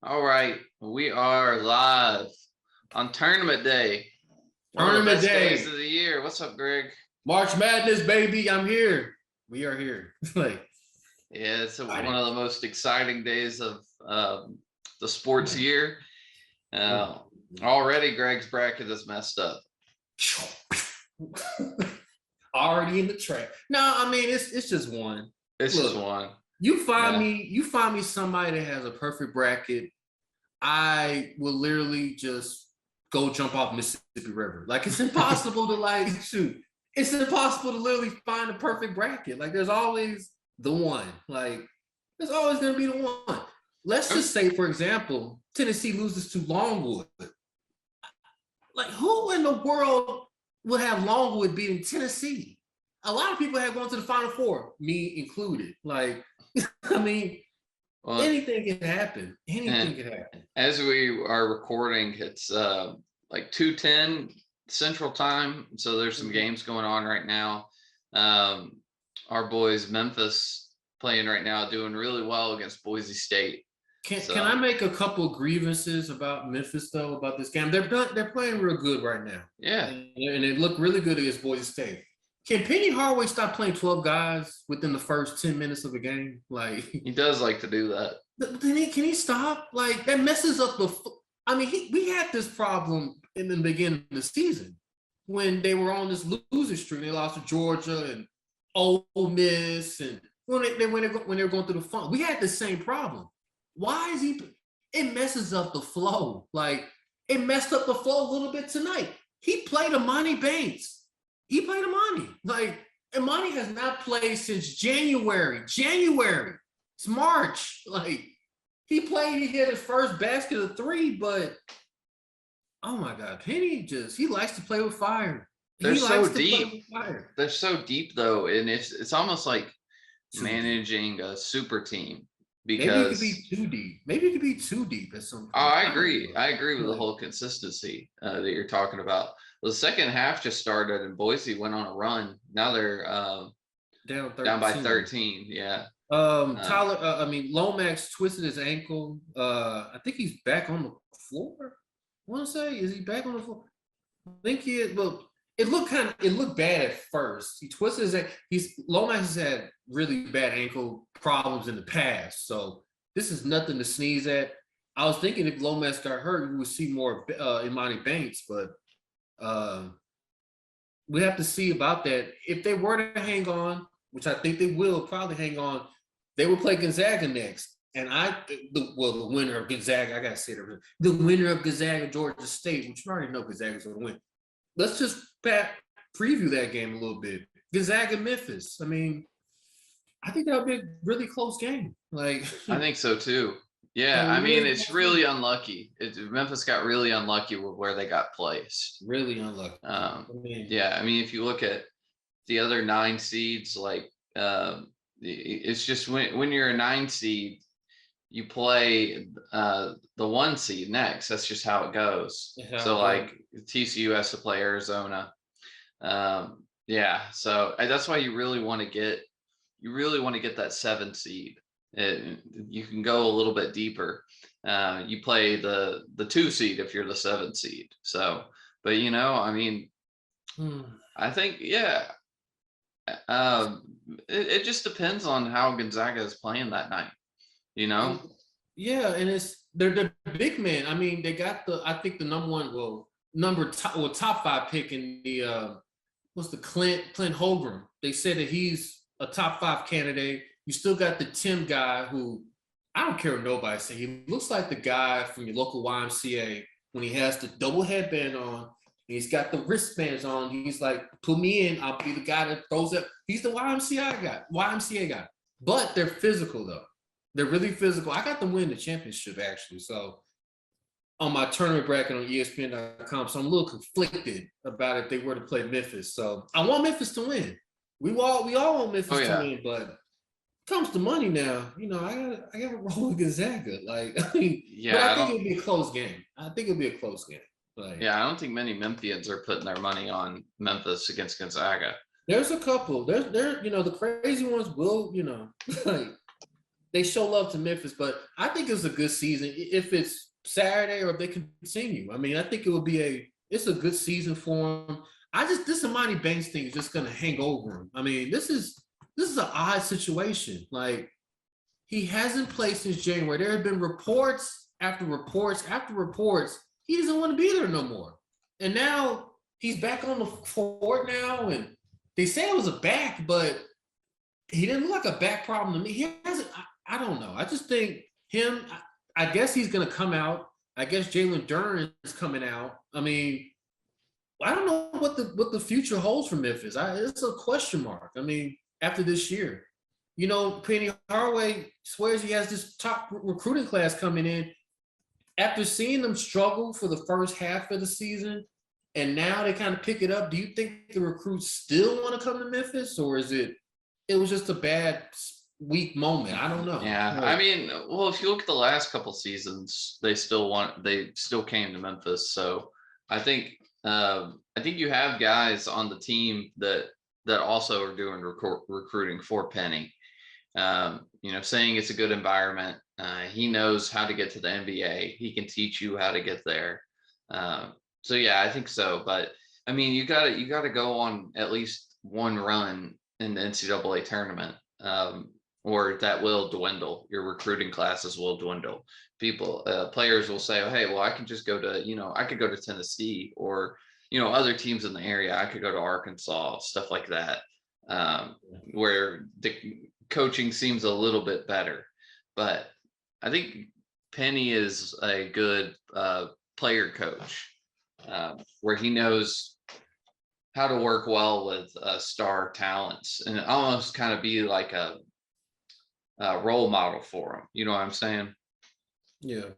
All right, we are live on Tournament Day. One of the Tournament best days day. of the year. What's up, Greg? March Madness, baby. I'm here. We are here. Yeah, it's one of the most exciting days of the sports year. Already, Greg's bracket is messed up. Already in the track. No, I mean it's just one. It's just one. You find me somebody that has a perfect bracket. I will literally just go jump off Mississippi River. Like it's impossible to shoot. It's impossible to literally find a perfect bracket. Like there's always the one. Like there's always gonna be the one. Let's just say, for example, Tennessee loses to Longwood. Like who in the world would have Longwood beating Tennessee? A lot of people have gone to the Final Four, me included. Like, I mean, anything can happen. Anything can happen. As we are recording, it's like 2:10 Central Time, so there's some games going on right now. Our boys Memphis playing right now, doing really well against Boise State. Can I make a couple grievances about Memphis though, about this game? They're playing real good right now. Yeah, and it looked really good against Boise State. Can Penny Hardaway stop playing 12 guys within the first 10 minutes of a game? Like he does like to do that. Can he stop? Like that messes up the. I mean, we had this problem in the beginning of the season when they were on this losing streak. They lost to Georgia and Ole Miss, and when they were going through the fun, we had the same problem. Why is he? It messes up the flow. Like it messed up the flow a little bit tonight. He played Imani Bates. He played Imani. Like Imani has not played since January. It's March. Like he hit his first basket of 3, but oh my God, Penny he likes to play with fire. They're so deep. They're so deep though, and it's almost like managing a super team. Because maybe it could be too deep. Maybe it could be too deep at some point. Oh, I agree. I agree with the whole consistency that you're talking about. The second half just started and Boise went on a run. Now they're down by 13. Yeah. Tyler, Lomax twisted his ankle. I think he's back on the floor. I want to say, is he back on the floor? I think he is. Well, it looked bad at first. He twisted his ankle. Lomax has had really bad ankle problems in the past, so this is nothing to sneeze at. I was thinking if Lomax got hurt, we would see more Imani Bates, but we have to see about that. If they were to hang on, which I think they will probably hang on, they will play Gonzaga next. And the winner of Gonzaga, I gotta say that, the winner of Gonzaga, Georgia State, which you already know Gonzaga's gonna win. Let's just preview that game a little bit. Gonzaga, Memphis. I mean, I think that'll be a really close game. Like I think so too. Yeah, I mean, it's really unlucky. Memphis got really unlucky with where they got placed. Really unlucky. Yeah, I mean, if you look at the other 9 seeds, like it's just when you're a 9 seed, you play the 1 seed next. That's just how it goes. Yeah, so like TCU has to play Arizona. Yeah, so that's why you really want to get that 7 seed. You can go a little bit deeper. You play the 2 seed if you're the 7 seed. So, but I mean, I think it just depends on how Gonzaga is playing that night. Yeah, and they're the big man. I mean, they got I think the top 5 pick in the what's the Clint Holmgren. They said that he's a top 5 candidate. You still got the Tim guy who I don't care what nobody say. He looks like the guy from your local YMCA when he has the double headband on and he's got the wristbands on. He's like, put me in, I'll be the guy that throws up. He's the YMCA guy. But they're physical though. They're really physical. I got them win the championship actually. So on my tournament bracket on ESPN.com. So I'm a little conflicted about if they were to play Memphis. So I want Memphis to win. We all want Memphis to win, but comes to money now, I gotta roll with Gonzaga. Like, I think it'll be a close game. Like, I don't think many Memphians are putting their money on Memphis against Gonzaga. There's a couple. There, the crazy ones will, like they show love to Memphis, but I think it's a good season if it's Saturday or if they continue. I mean, I think it will be it's a good season for them. This Amani Banks thing is just gonna hang over him. I mean, this is an odd situation. Like, he hasn't played since January. There have been reports after reports after reports. He doesn't want to be there no more. And now he's back on the court now, and they say it was a back, but he didn't look like a back problem to me. He hasn't. I don't know. I just think him. I guess he's gonna come out. I guess Jalen Duren is coming out. I mean, I don't know what the future holds for Memphis. It's a question mark. I mean, after this year, Penny Hardaway swears he has this top recruiting class coming in. After seeing them struggle for the first half of the season, and now they kind of pick it up, do you think the recruits still want to come to Memphis, or is it was just a bad weak moment? I don't know. Yeah, I mean, well, if you look at the last couple seasons, they still came to Memphis. So I think you have guys on the team that also are doing recruiting for Penny. Saying it's a good environment. He knows how to get to the NBA. He can teach you how to get there. So yeah, I think so. But I mean, you gotta go on at least one run in the NCAA tournament, or that will dwindle. Your recruiting classes will dwindle. Players will say, oh, hey, well, I can just go to, I could go to Tennessee, or, other teams in the area. I could go to Arkansas, stuff like that, where the coaching seems a little bit better. But I think Penny is a good player coach, where he knows how to work well with star talents and almost kind of be like a role model for him. You know what I'm saying? Yeah.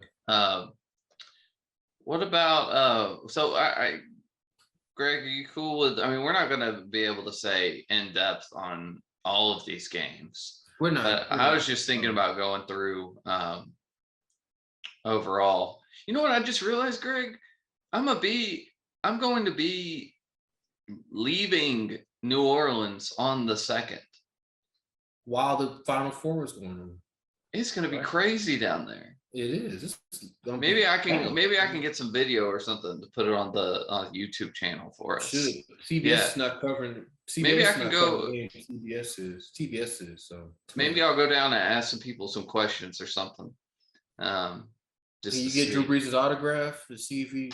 What about Greg, are you cool with, I mean, we're not going to be able to say in depth on all of these games. We're not. I was just thinking about going through overall. You know what I just realized, Greg? I'm going to be leaving New Orleans on the 2nd. While the Final Four is going on. It's going to be crazy down there. It is. Maybe I can get some video or something to put it on the YouTube channel for us. Should. CBS is not covering. CBS maybe I can go. TBS is. So maybe I'll go down and ask some people some questions or something. Just can you get Drew Brees' autograph to see if he's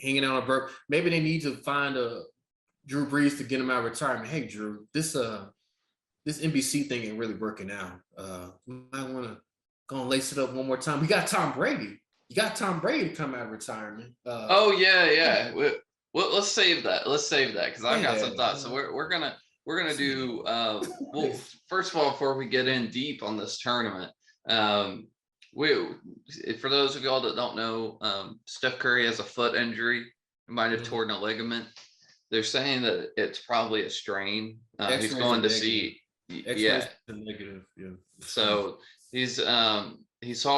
hanging out on a verb. Maybe they need to find a Drew Brees to get him out of retirement. Hey, Drew, this NBC thing ain't really working out. We might want to go and lace it up one more time. We got Tom Brady. You got Tom Brady to come out of retirement. Oh yeah. Well, let's save that. Because I've got some thoughts. So we're gonna do. Well, first of all, before we get in deep on this tournament, for those of y'all that don't know, Steph Curry has a foot injury. He might have torn a ligament. They're saying that it's probably a strain. He's going to see. Yeah. Negative. Yeah. So he saw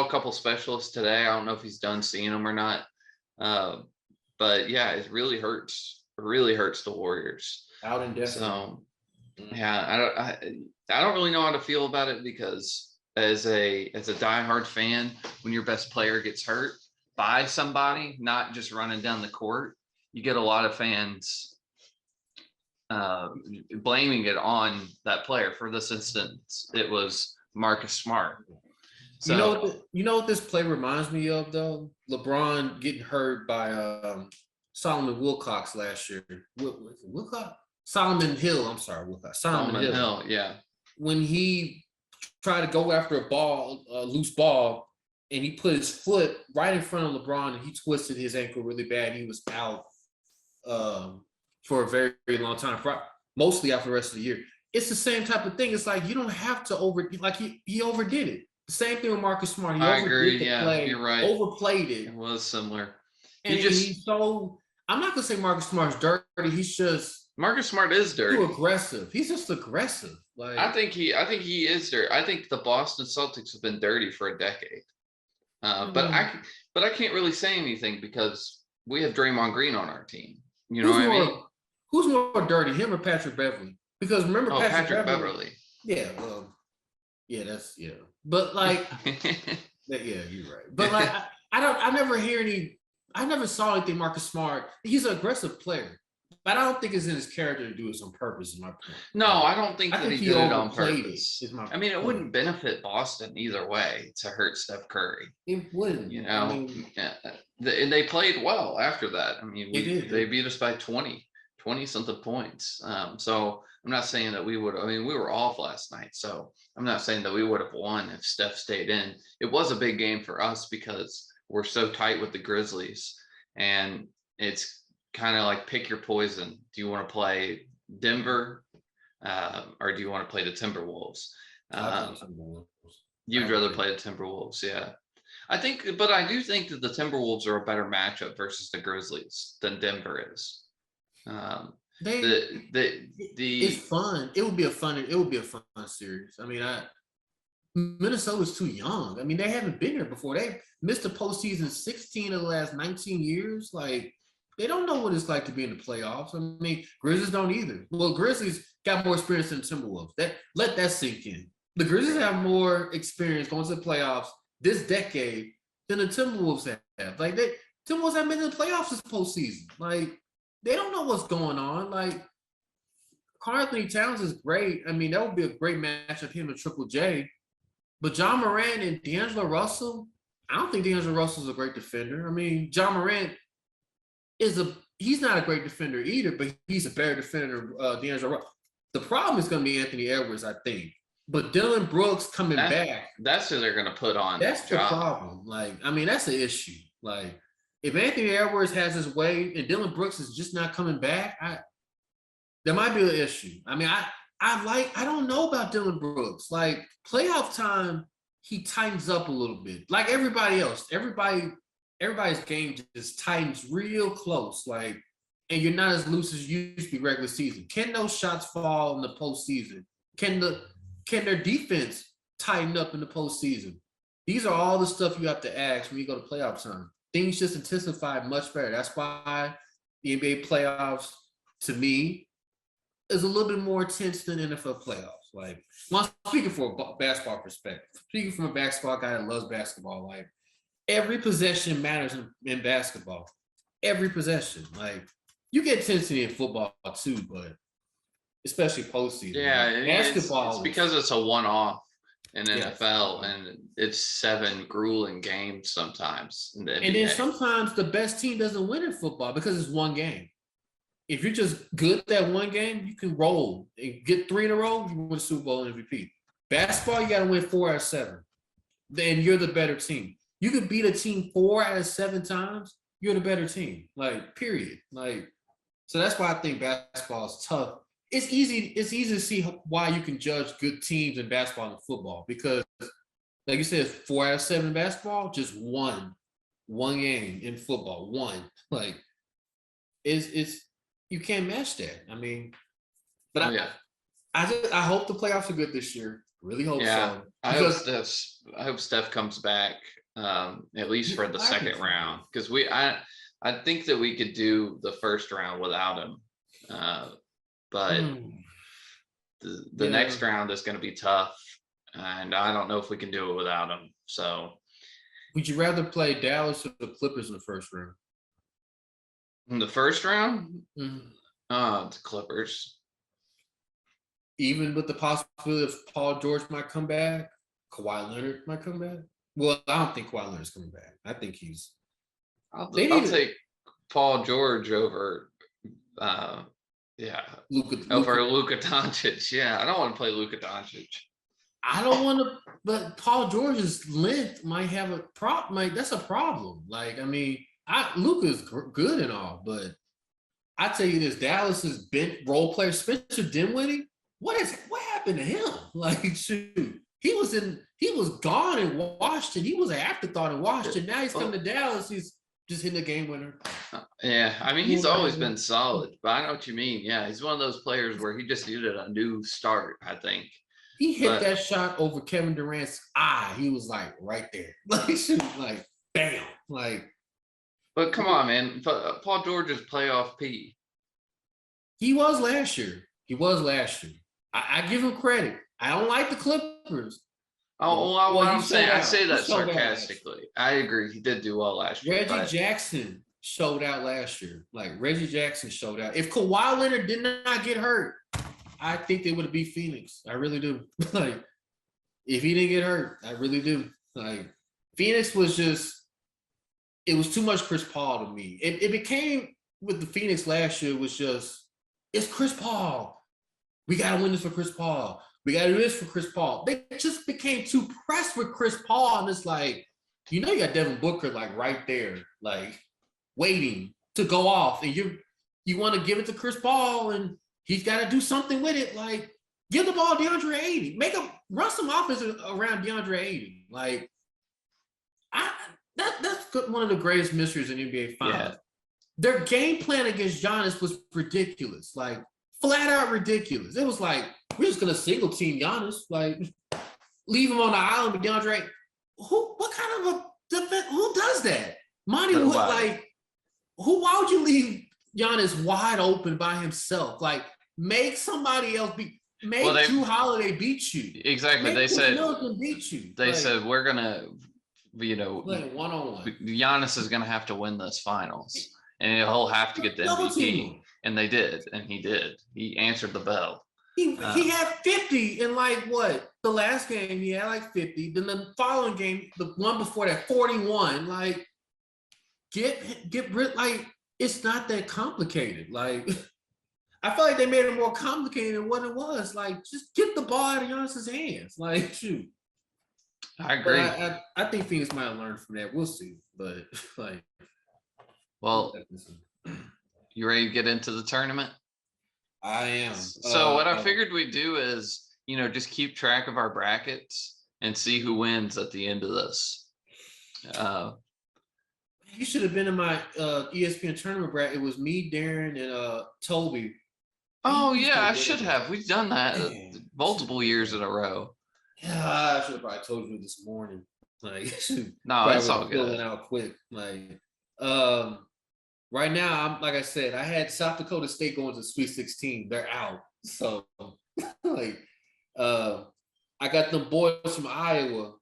a couple specialists today. I don't know if he's done seeing them or not. But yeah, it really hurts. It really hurts the Warriors. Out indefinitely. So yeah, I don't really know how to feel about it, because as a diehard fan, when your best player gets hurt by somebody, not just running down the court, you get a lot of fans blaming it on that player. For this instance, it was Marcus Smart. So you know what this play reminds me of, though? LeBron getting hurt by Solomon Wilcox last year. Wilcox? Solomon Hill. I'm sorry, Wilcox. Solomon Hill. Yeah. When he tried to go after a loose ball, and he put his foot right in front of LeBron, and he twisted his ankle really bad. And he was out for a very, very long time, mostly out for the rest of the year. It's the same type of thing. It's like, you don't have to he overdid it. The same thing with Marcus Smart. I agree. Yeah, you're right. Overplayed it. It was similar. And he's so, I'm not gonna say Marcus Smart's dirty. He's just, Marcus Smart is dirty. Too aggressive. He's just aggressive. Like, I think he is dirty. I think the Boston Celtics have been dirty for a decade. But I can't really say anything because we have Draymond Green on our team. You know what I mean? Who's more dirty, him or Patrick Beverly? Because remember, Patrick Beverly. Yeah, well, Yeah, but like, yeah, you're right. But like, I never hear any. I never saw anything. Marcus Smart. He's an aggressive player, but I don't think it's in his character to do this on purpose. Is my point. No, Like, I don't think I that think he he did it on overplayed it. purpose. Is my I mean, it point. wouldn't benefit Boston either way to hurt Steph Curry. It wouldn't. You I know, mean, they played well after that. I mean, it is. they beat us by 20 something points. So I'm not saying that we would. I mean, we were off last night, so I'm not saying that we would have won if Steph stayed in. It was a big game for us because we're so tight with the Grizzlies, and it's kind of like pick your poison. Do you want to play Denver, or do you want to play the Timberwolves? You'd rather play the Timberwolves, yeah. I think, but I do think that the Timberwolves are a better matchup versus the Grizzlies than Denver is. It's fun. It would be a fun series. I mean, Minnesota's too young. I mean, they haven't been here before. They missed the postseason 16 of the last 19 years. Like, they don't know what it's like to be in the playoffs. I mean, Grizzlies don't either. Well, Grizzlies got more experience than Timberwolves. Let that sink in. The Grizzlies have more experience going to the playoffs this decade than the Timberwolves have. Like, Timberwolves haven't been in the playoffs this postseason. Like, they don't know what's going on. Like, Karl-Anthony Towns is great. I mean, that would be a great matchup, him and Triple J. But John Morant and D'Angelo Russell, I don't think D'Angelo Russell is a great defender. I mean, John Morant he's not a great defender either, but he's a better defender than D'Angelo Russell. The problem is going to be Anthony Edwards, I think. But Dylan Brooks coming back. That's who they're going to put on. That's the problem. Like, I mean, that's the issue. Like, if Anthony Edwards has his way and Dylan Brooks is just not coming back, there might be an issue. I mean, I don't know about Dylan Brooks. Like, playoff time, he tightens up a little bit. Like everybody else. Everybody's game just tightens real close. Like, and you're not as loose as you used to be regular season. Can those shots fall in the postseason? Can their defense tighten up in the postseason? These are all the stuff you have to ask when you go to playoff time. Things just intensify much better. That's why the NBA playoffs, to me, is a little bit more intense than NFL playoffs. Like, well, speaking from a basketball perspective, speaking from a basketball guy that loves basketball, like, every possession matters in basketball. Every possession. Like, you get intensity in football too, but especially postseason. Yeah, like, basketball. It's because it's a one-off in NFL, and it's 7 grueling games sometimes. And then sometimes the best team doesn't win in football because it's one game. If you're just good at that one game, you can roll and get 3 in a row, you win Super Bowl MVP. Basketball, you got to win 4 out of 7. Then you're the better team. You could beat a team 4 out of 7 times, you're the better team. Like, period. Like, so that's why I think basketball is tough. It's easy to see why you can judge good teams in basketball and football, because, like you said, 4 out of 7 in basketball, just one game in football, one. Like, it's you can't match that. I mean, but I hope the playoffs are good this year. Really hope so. I hope Steph comes back, at least for the second round, because I think that we could do the first round without him, but the next round is going to be tough, and I don't know if we can do it without him. So, would you rather play Dallas or the Clippers in the first round? In the first round, the Clippers. Even with the possibility of Paul George might come back, Kawhi Leonard might come back. Well, I don't think Kawhi Leonard's coming back. I think he's. I'll take Paul George over, over Luka Doncic. Yeah, I don't want to play Luka Doncic. I don't want to, but Paul George's length might have a problem. That's a problem. Like, I mean, Luka's good and all, but I tell you this: Dallas's bench role player Spencer Dinwiddie. What happened to him? Like, shoot, he was gone in Washington. He was an afterthought in Washington. Now he's coming to Dallas. He's just hitting a game winner. Yeah, I mean, he's always been solid, but I know what you mean. Yeah, he's one of those players where he just needed a new start, I think. He hit that shot over Kevin Durant's eye. He was like right there. Like, shoot, like, bam. Like, but come on, man. Paul George is playoff P. He was last year. I give him credit. I don't like the Clippers, Oh, well, what he I'm saying, showed I out. say He that showed out last year. sarcastically. I agree. He did do well last year, Reggie but Jackson showed out last year. Like Reggie Jackson showed out. If Kawhi Leonard did not get hurt, I think they would have beat Phoenix. I really do. Like if he didn't get hurt, I really do. Like Phoenix was just, it was too much Chris Paul to me. It became with the Phoenix last year was just, it's Chris Paul. We got to win this for Chris Paul. We got to do this for Chris Paul. They just became too pressed with Chris Paul. And it's like, you got Devin Booker like right there, like waiting to go off. And you want to give it to Chris Paul and he's got to do something with it. Like, give the ball to DeAndre Ayton. Make him run some offense around DeAndre Ayton. Like, that's one of the greatest mysteries in NBA Finals. yeah. Their game plan against Giannis was ridiculous, like flat out ridiculous. It was like, we're just gonna single team Giannis, like leave him on the island with DeAndre. What kind of a defense? Who does that? Monty would like, why would you leave Giannis wide open by himself? Like, make somebody else Drew Holiday beat you. Exactly. They said beat you. They said we're gonna, play one-on-one. Giannis is gonna have to win this finals, and he'll have to get the MVP. And they did, and he did. He answered the bell. He had 50 in like what? The last game he had like 50. Then the following game, the one before that, 41. Like, get rid. Like, it's not that complicated. Like, I feel like they made it more complicated than what it was. Like, just get the ball out of Giannis's hands. Like, shoot. I agree. I think Phoenix might have learned from that. We'll see. But like, well, you ready to get into the tournament? I am. So what I figured we'd do is, just keep track of our brackets and see who wins at the end of this. You should have been in my ESPN tournament bracket. It was me, Darren, and Toby. Oh yeah, I should have. We've done that multiple years in a row. Yeah, I should have probably told you this morning. Like, no, it's all good. Filling out quick. Like, right now, I'm like I said, I had South Dakota State going to Sweet 16. They're out. So, like, I got them boys from Iowa.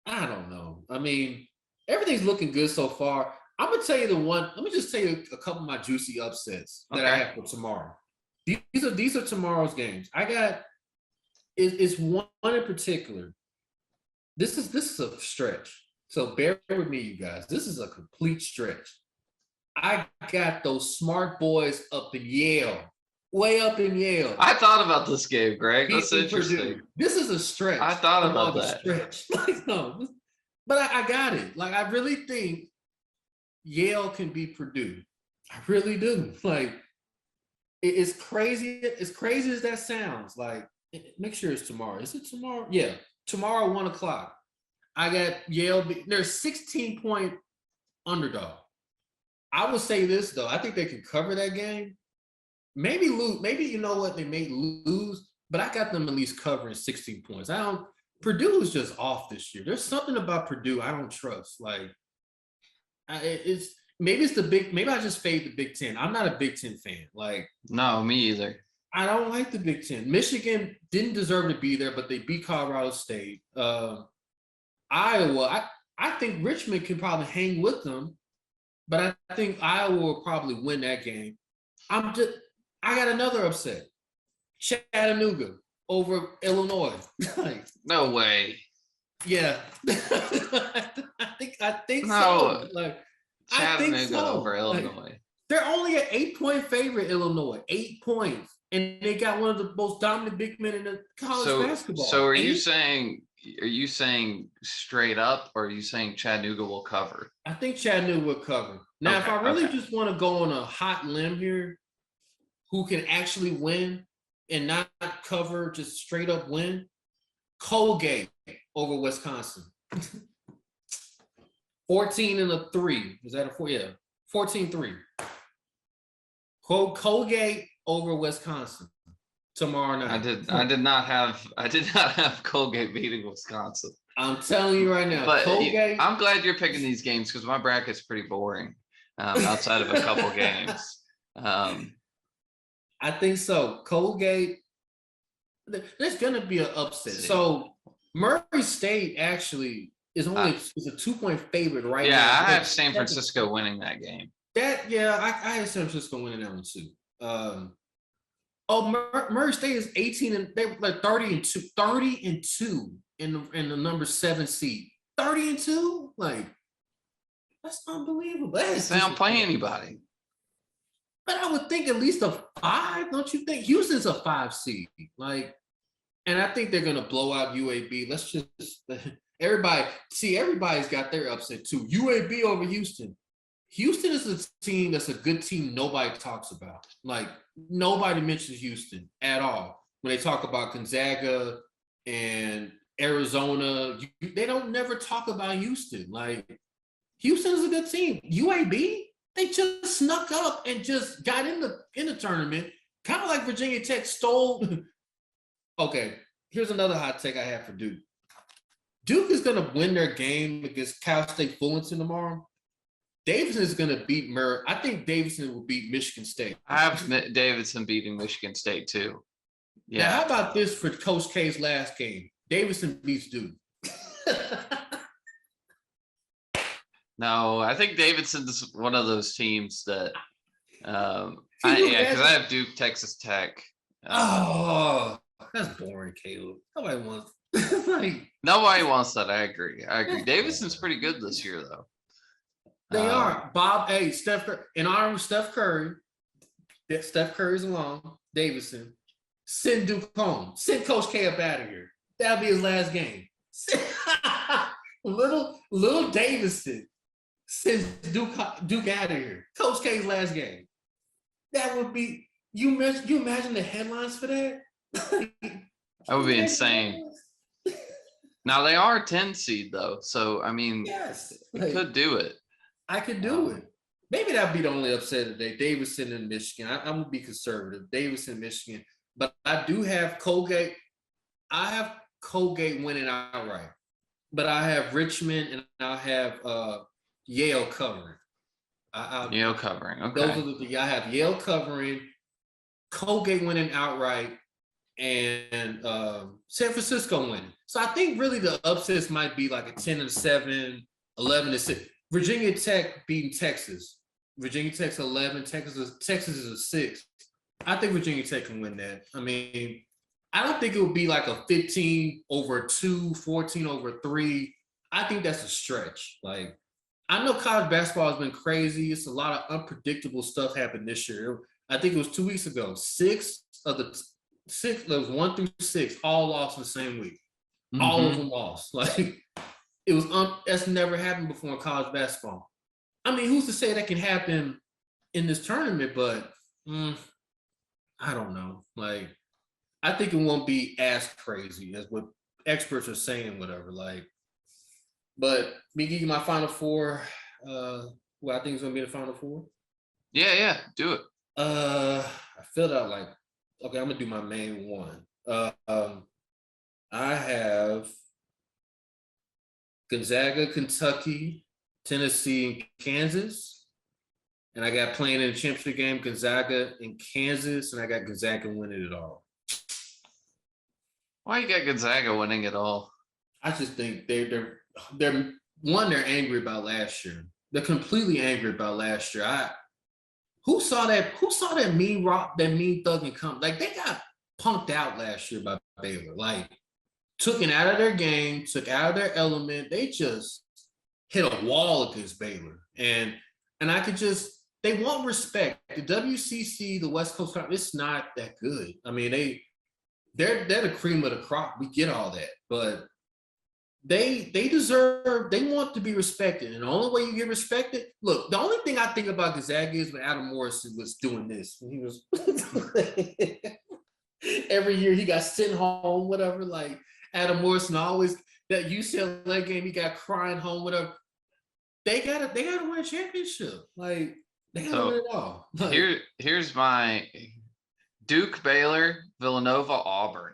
I don't know. I mean, everything's looking good so far. I'm gonna tell you the one. Let me just tell you a couple of my juicy upsets that I have for tomorrow. These are tomorrow's games. I got. It's one in particular. This is a stretch. So bear with me, you guys. This is a complete stretch. I got those smart boys up in Yale, way up in Yale. I thought about this game, Greg. That's interesting. Purdue. This is a stretch. I thought about that. Stretch. Like, no, but I got it. Like, I really think Yale can beat Purdue. I really do. Like, it's crazy. As crazy as that sounds, like, make sure it's tomorrow. Is it tomorrow? Yeah, tomorrow, 1:00. I got Yale. They're 16-point underdog. I would say this though. I think they can cover that game. Maybe lose. Maybe you know what, they may lose, but I got them at least covering 16 points. Purdue is just off this year. There's something about Purdue I don't trust. Like, maybe I just fade the Big Ten. I'm not a Big Ten fan. Like, no, me either. I don't like the Big Ten. Michigan didn't deserve to be there, but they beat Colorado State. Iowa, I think Richmond can probably hang with them, but I think Iowa will probably win that game. I got another upset. Chattanooga over Illinois. Like, no way. Yeah. I think no. So. Like, Chattanooga I think so. over Illinois. Like, they're only an 8-point favorite, Illinois. 8 points. And they got one of the most dominant big men in the college basketball. So are you saying straight up, or are you saying Chattanooga will cover? I think Chattanooga will cover. Now, if I really just want to go on a hot limb here, who can actually win and not cover, just straight up win, Colgate over Wisconsin. 14-3. Is that a 4? Yeah, 14-3. Colgate over Wisconsin tomorrow night. I did not have Colgate beating Wisconsin. I'm telling you right now. But Colgate, I'm glad you're picking these games because my bracket's pretty boring outside of a couple games. I think so. Colgate, there's gonna be an upset. So Murray State actually is only is a 2-point favorite right Yeah, now. I have San Francisco winning that game. I had San Francisco winning that one too. Murray State is 18 and they were like 30-2 in the number 7 seed. 30-2, like that's unbelievable. They don't play anybody. But I would think at least a 5, don't you think? Houston's a 5 seed, like, and I think they're gonna blow out UAB. Let's just everybody's got their upset too. UAB over Houston. Houston is a team that's a good team nobody talks about. Like nobody mentions Houston at all when they talk about Gonzaga and Arizona. They don't never talk about Houston. Like Houston is a good team. UAB, they just snuck up and just got in the tournament, kind of like Virginia Tech stole. Okay, here's another hot take I have for Duke. Duke is going to win their game against Cal State Fullerton tomorrow. Davidson is going to beat Murray. I think Davidson will beat Michigan State. I have Davidson beating Michigan State too. Yeah. Now, how about this for Coach K's last game? Davidson beats Duke. No, I think Davidson's one of those teams that, because I have Duke, Texas Tech. Oh, that's boring, Caleb. Nobody wants. Nobody wants that. I agree. Davidson's pretty good this year, though. They are. Bob, Steph Curry, in honor of Steph Curry, Steph Curry's along, Davidson, send Duke home. Send Coach K up out of here. That'll be his last game. little Davidson sends Duke out of here. Coach K's last game. That would be, you imagine the headlines for that? That would be insane. Now they are 10 seed though, so I mean, yes, we could do it. I could do it. Maybe that'd be the only upset today. Davidson and Michigan. I'm gonna be conservative. Davidson, Michigan, but I do have Colgate. I have Colgate winning outright, but I have Richmond and I have Yale covering. Yale covering. Okay. Those are I have Yale covering, Colgate winning outright, and San Francisco winning. So I think really the upsets might be like a 10-7, 11-6. Virginia Tech beating Texas. Virginia Tech's 11. Texas is a 6. I think Virginia Tech can win that. I mean, I don't think it would be like a 15-2, 14-3. I think that's a stretch. Like, I know college basketball has been crazy. It's a lot of unpredictable stuff happened this year. I think it was 2 weeks ago. 6 of the 6, there was 1 through 6, all lost in the same week. Mm-hmm. All of them lost. Like, it was that's never happened before in college basketball. I mean, who's to say that can happen in this tournament? But I don't know. Like, I think it won't be as crazy as what experts are saying. Whatever. Like, but me give you my Final Four. Well, I think it's gonna be the Final Four. Yeah, do it. I filled out like, okay, I'm gonna do my main one. I have Gonzaga, Kentucky, Tennessee, and Kansas. And I got playing in the championship game, Gonzaga and Kansas, and I got Gonzaga winning it all. Why you got Gonzaga winning it all? I just think they're angry about last year. They're completely angry about last year. Who saw that mean thug and come? Like, they got punked out last year by Baylor. Like, took it out of their game, took out of their element. They just hit a wall against Baylor. And I could just, they want respect. The WCC, the West Coast Conference, it's not that good. I mean, they're the cream of the crop. We get all that. But they want to be respected. And the only way you get respected, look, the only thing I think about Gonzaga is when Adam Morrison was doing this. When he was every year he got sent home, whatever, like, Adam Morrison always, that UCLA game, he got crying home, whatever. They gotta win a championship. Like, they gotta win it all. Like, here's my Duke, Baylor, Villanova, Auburn.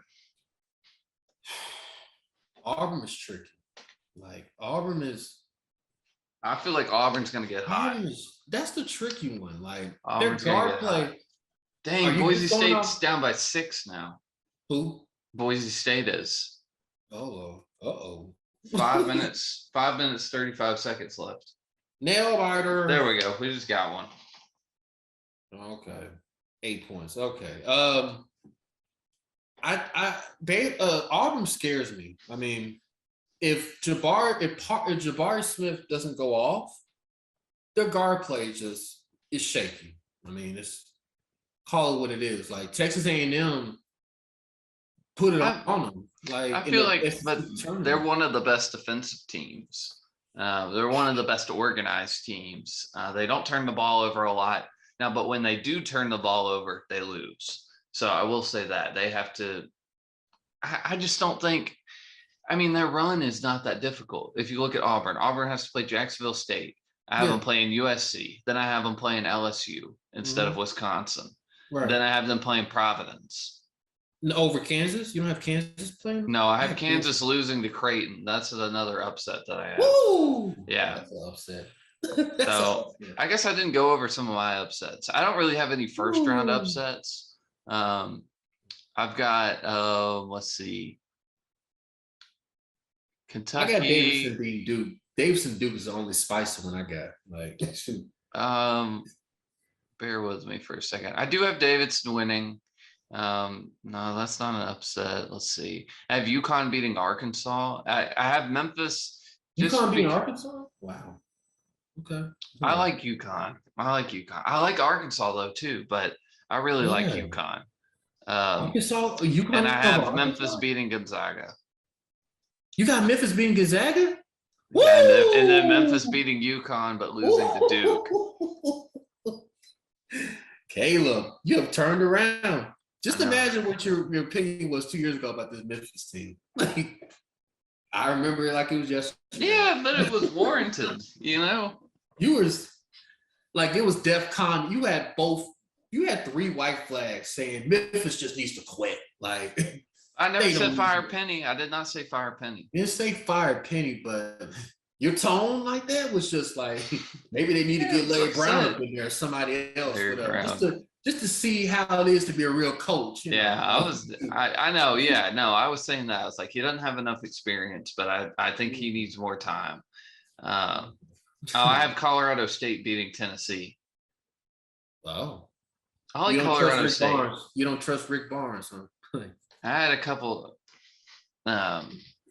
Auburn is tricky. Like, Auburn is. I feel like Auburn's gonna get hot. That's the tricky one. Like, Auburn's their guard play. Dang, Boise State's down by 6 now. Who? Boise State is. Oh, Uh-oh. 5 minutes, 5 minutes, 35 seconds left. Nail biter. There we go. We just got one. Okay. 8 points. Okay. Auburn scares me. I mean, if Jabari Smith doesn't go off, their guard play just is shaky. I mean, it's call it what it is. Like Texas A&M put it on them. Like I feel like, SEC but they're one of the best defensive teams. They're one of the best organized teams. They don't turn the ball over a lot now, but when they do turn the ball over, they lose. So I will say that they have to. I just don't think. I mean, their run is not that difficult. If you look at Auburn, Auburn has to play Jacksonville State. I have them playing USC. Then I have them playing LSU instead of Wisconsin. Right. Then I have them playing Providence. Over Kansas? You don't have Kansas playing? No, I have Kansas losing to Creighton. That's another upset that I have. Woo! Yeah. That's an upset. So I guess I didn't go over some of my upsets. I don't really have any first round upsets. I've got let's see. Kentucky. I got Davidson beating Duke. Davidson Duke is the only spicy one I got. Like bear with me for a second. I do have Davidson winning. No, that's not an upset. Let's see. I have UConn beating Arkansas. I have Memphis. UConn beating Arkansas? Wow. Okay. I like UConn. I like Arkansas though too, but I really like UConn. Arkansas, UConn, and I have Memphis beating Gonzaga. You got Memphis beating Gonzaga? And then Memphis beating UConn, but losing to Duke. Caleb, you have turned around. Just imagine what your opinion was 2 years ago about this Memphis team. Like, I remember it like it was yesterday. Yeah, but it was warranted, you know? You was like, it was DEFCON. You had 3 white flags saying Memphis just needs to quit. Like, I never said fire Penny. I did not say fire Penny. You didn't say fire Penny, but your tone like that was just like, maybe they need to get Larry Brown up in there or somebody else. Just to see how it is to be a real coach. Yeah, I know. Yeah, no, I was saying that. I was like, he doesn't have enough experience, but I think he needs more time. I have Colorado State beating Tennessee. Wow. I like Colorado State. You don't trust Rick Barnes, huh? I had a couple.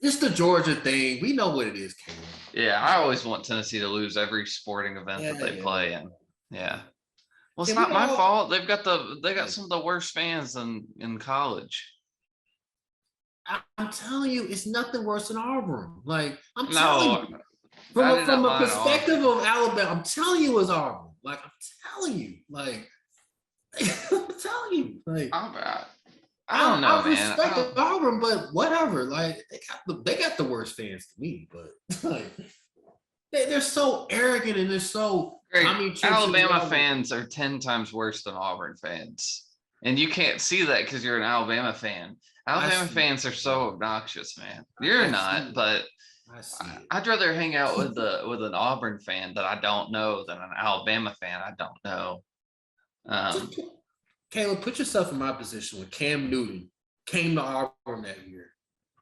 It's the Georgia thing. We know what it is, Caleb. Yeah, I always want Tennessee to lose every sporting event that they play in. Yeah. Well, it's not my fault. They got some of the worst fans in college. I'm telling you, it's nothing worse than Auburn. Like, I'm telling you. From a perspective of Alabama, I'm telling you it's Auburn. Like, I'm telling you. Like, I'm telling you. Like, I don't know, I man. respect Auburn, but whatever. Like, they got the worst fans to me, but like, they're so arrogant and they're so. Greg, Alabama fans are 10 times worse than Auburn fans, and you can't see that because you're an Alabama fan. Alabama fans are so obnoxious, man. You're not, but I'd rather hang out with an Auburn fan that I don't know than an Alabama fan I don't know. Caleb, put yourself in my position when Cam Newton came to Auburn that year,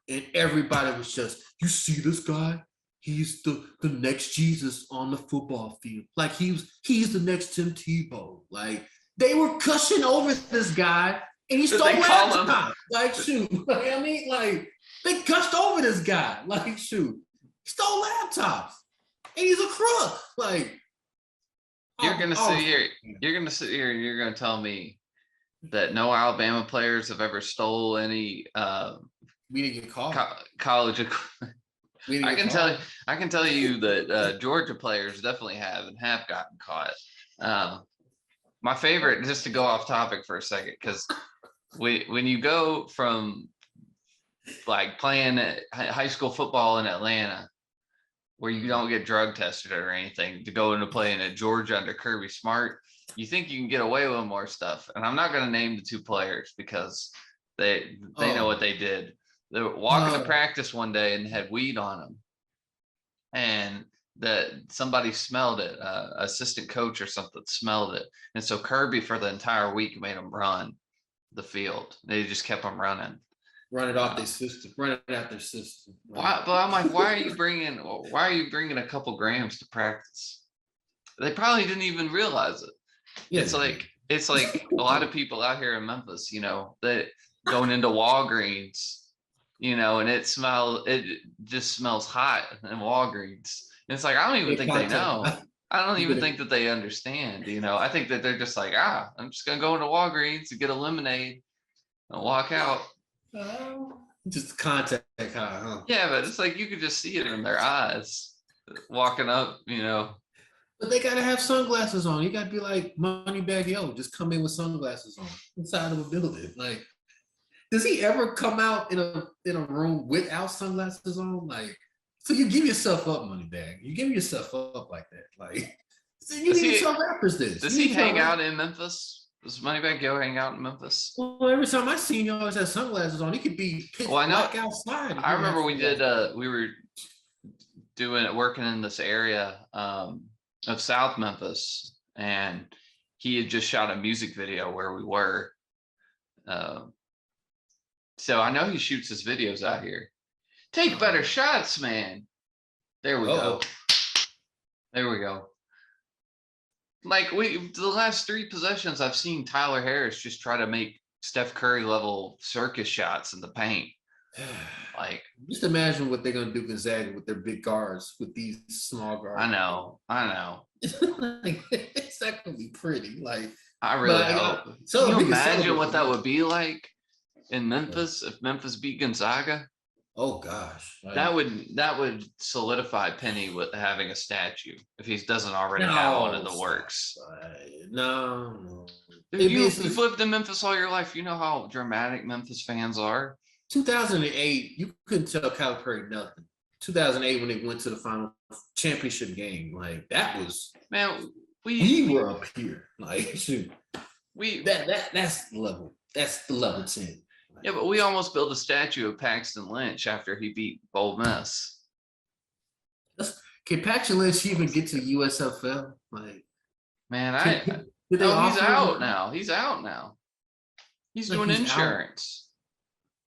and everybody was just, you see this guy? He's the next Jesus on the football field. Like he's the next Tim Tebow. Like they were gushing over this guy, and he stole laptops. Like shoot, like, I mean, like they gushed over this guy. Like shoot, he stole laptops, and he's a crook. Like you're gonna sit here, and you're gonna tell me that no Alabama players have ever stole any we didn't get caught. College equipment. I can tell you that Georgia players definitely have gotten caught. My favorite, just to go off topic for a second, because when you go from like playing high school football in Atlanta, where you don't get drug tested or anything, to go into playing at Georgia under Kirby Smart, you think you can get away with more stuff. And I'm not going to name the 2 players because they know what they did. They were walking to practice one day and had weed on them, and that somebody smelled it. Assistant coach or something smelled it, and so Kirby for the entire week made them run the field. They just kept them running, Run it off their system. Run it out their system. Why? But I'm like, why are you bringing a couple grams to practice? They probably didn't even realize it. Yeah, It's like a lot of people out here in Memphis, that going into Walgreens, and it just smells hot in Walgreens. And it's like, I don't even think they know. I don't even think that they understand. I think that they're just like, I'm just gonna go into Walgreens and get a lemonade and walk out. Just contact high, huh? Yeah, but it's like you could just see it in their eyes walking up, But they gotta have sunglasses on. You gotta be like Moneybag Yo, just come in with sunglasses on inside of a building. Like, does he ever come out in a room without sunglasses on? Like, so you give yourself up, Moneybag. You give yourself up like that. Like, so you need to tell rappers this. Does he hang out in Memphis? Does Moneybag Yo hang out in Memphis? Well, every time I seen you always had sunglasses on. He could be pitch black outside. I remember we were working in this area of South Memphis, and he had just shot a music video where we were. So I know he shoots his videos out here. Take better shots, man. There we go. There we go. Like the last 3 possessions, I've seen Tyler Harris just try to make Steph Curry level circus shots in the paint. Like, just imagine what they're gonna do Gonzaga with their big guards, with these small guards. I know. Like, it's not gonna be pretty. Like, I really hope. So can you imagine what that would be like in Memphis if Memphis beat Gonzaga? Oh gosh, that would solidify Penny with having a statue if he doesn't already have one in the works. No. Dude, you've lived in Memphis all your life. You know how dramatic Memphis fans are. 2008, you couldn't tell Calipari nothing. 2008, when they went to the final championship game, like that was, man. We were up here, like, shoot. That's the level. That's the level 10. Yeah, but we almost built a statue of Paxton Lynch after he beat Ole Miss. Can Paxton Lynch even get to USFL? Like, man, he's out now. He's out now. He's doing insurance.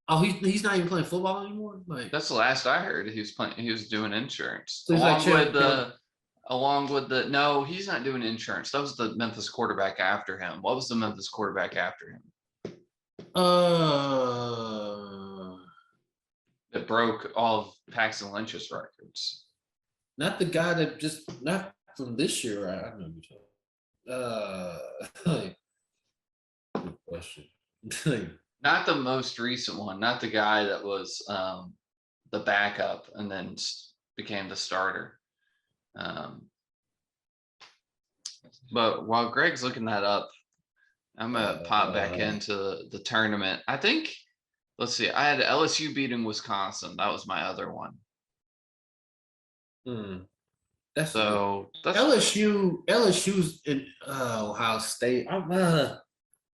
Oh, he's not even playing football anymore. Like, that's the last I heard. He was doing insurance. So Along with the no, he's not doing insurance. That was the Memphis quarterback after him. What was the Memphis quarterback after him? That broke all of Paxton Lynch's records. Not the guy that not from this year. I don't know. Good question. Not the most recent one. Not the guy that was the backup and then became the starter. But while Greg's looking that up, I'm gonna pop back into the tournament. I think, let's see, I had LSU beating Wisconsin. That was my other one. That's LSU's in Ohio State.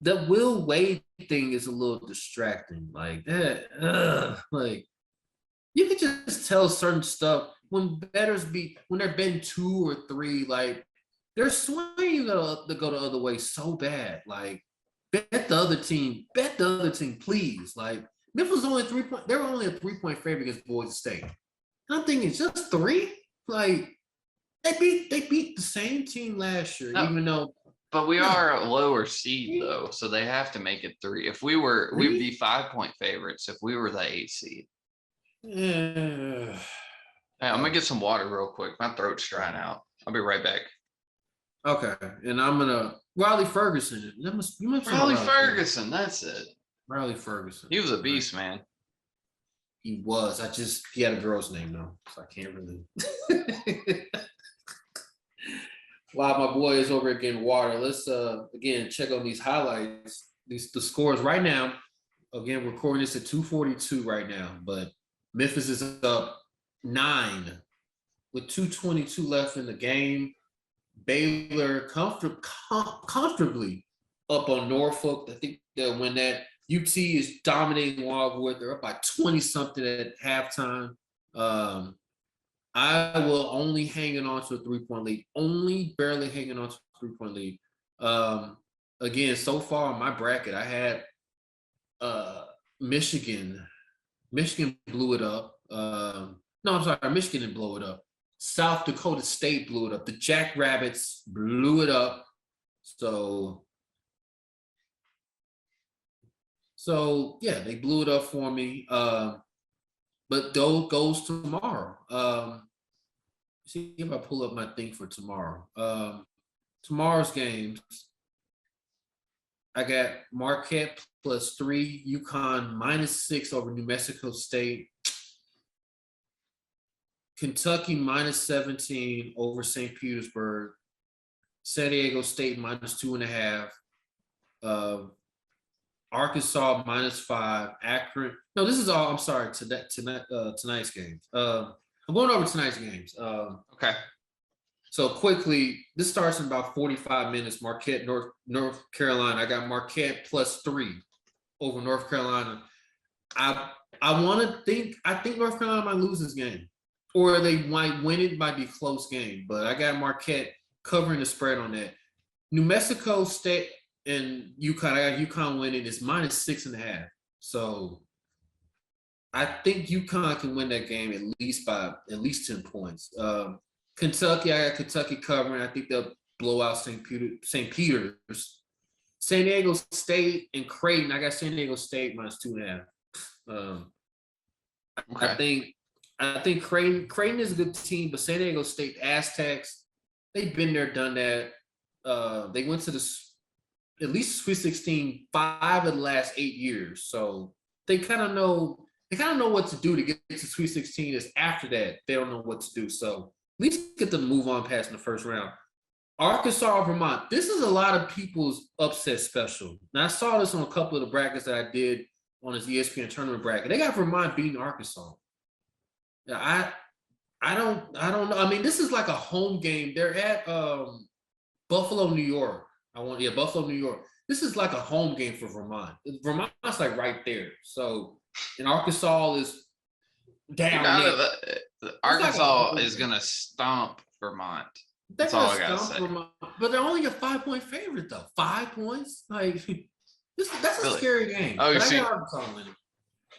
The Will Wade thing is a little distracting. Like that, like you could just tell certain stuff when they're been 2 or 3, like they're swinging to go the other way so bad. Like, bet the other team, please. Like, Memphis was only 3 point. They were only a 3-point favorite against Boise State. And I'm thinking, just 3? Like, they beat the same team last year, even though. But we are a lower seed though, so they have to make it 3. If we'd be 5-point favorites if we were the 8 seed. Yeah. Hey, I'm gonna get some water real quick. My throat's drying out. I'll be right back. Okay, and I'm gonna Riley Ferguson. Riley Ferguson, that's it. Riley Ferguson. He was a beast, man. He was. He had a girl's name though, so I can't really. While my boy is over getting water, let's again check on these highlights. The scores right now. Again, we're recording this at 2:42 right now, but Memphis is up 9 with 2:22 left in the game. Baylor comfortably up on Norfolk. I think they'll win that. UT is dominating Wildwood. They're up by 20-something at halftime. Iowa only hanging on to a 3-point lead. Only barely hanging on to a 3-point lead. Again, so far in my bracket, I had Michigan Michigan blew it up. No, I'm sorry, Michigan didn't blow it up. South Dakota State blew it up. The Jackrabbits blew it up. So, so yeah, they blew it up for me. But those goes tomorrow. See if I pull up my thing for tomorrow. Tomorrow's games. I got Marquette +3, UConn -6 over New Mexico State, Kentucky -17 over St. Petersburg, San Diego State -2.5, Arkansas -5, Akron. No, this is all. I'm sorry. Tonight's games. I'm going over tonight's games. Okay. So quickly, this starts in about 45 minutes. Marquette, North Carolina. I got Marquette +3 over North Carolina. I think North Carolina might lose this game, or they might win it. Might be a close game, but I got Marquette covering the spread on that. New Mexico State and UConn. I got UConn winning. It's -6.5. So I think UConn can win that game at least 10 points. Kentucky, I got Kentucky covering. I think they'll blow out St. Peter's. San Diego State and Creighton. I got San Diego State -2.5. Okay. I think Creighton is a good team, but San Diego State Aztecs, they've been there, done that. They went to at least Sweet 16 5 of the last 8 years, so they kind of know what to do to get to Sweet 16. Is after that they don't know what to do. So at least get them to move on past in the first round. Arkansas, Vermont. This is a lot of people's upset special. Now I saw this on a couple of the brackets that I did on this ESPN tournament bracket. They got Vermont beating Arkansas. Yeah, I don't know. I mean, this is like a home game. They're at Buffalo, New York. Buffalo, New York. This is like a home game for Vermont. Vermont's like right there. So, and Arkansas is down there. Arkansas Like is gonna stomp Vermont. they're That's all gonna I gotta stomp say. Vermont, but they're only a 5-point favorite though. 5 points, like that's a Really? scary game. Oh, you But I see. got Arkansas winning.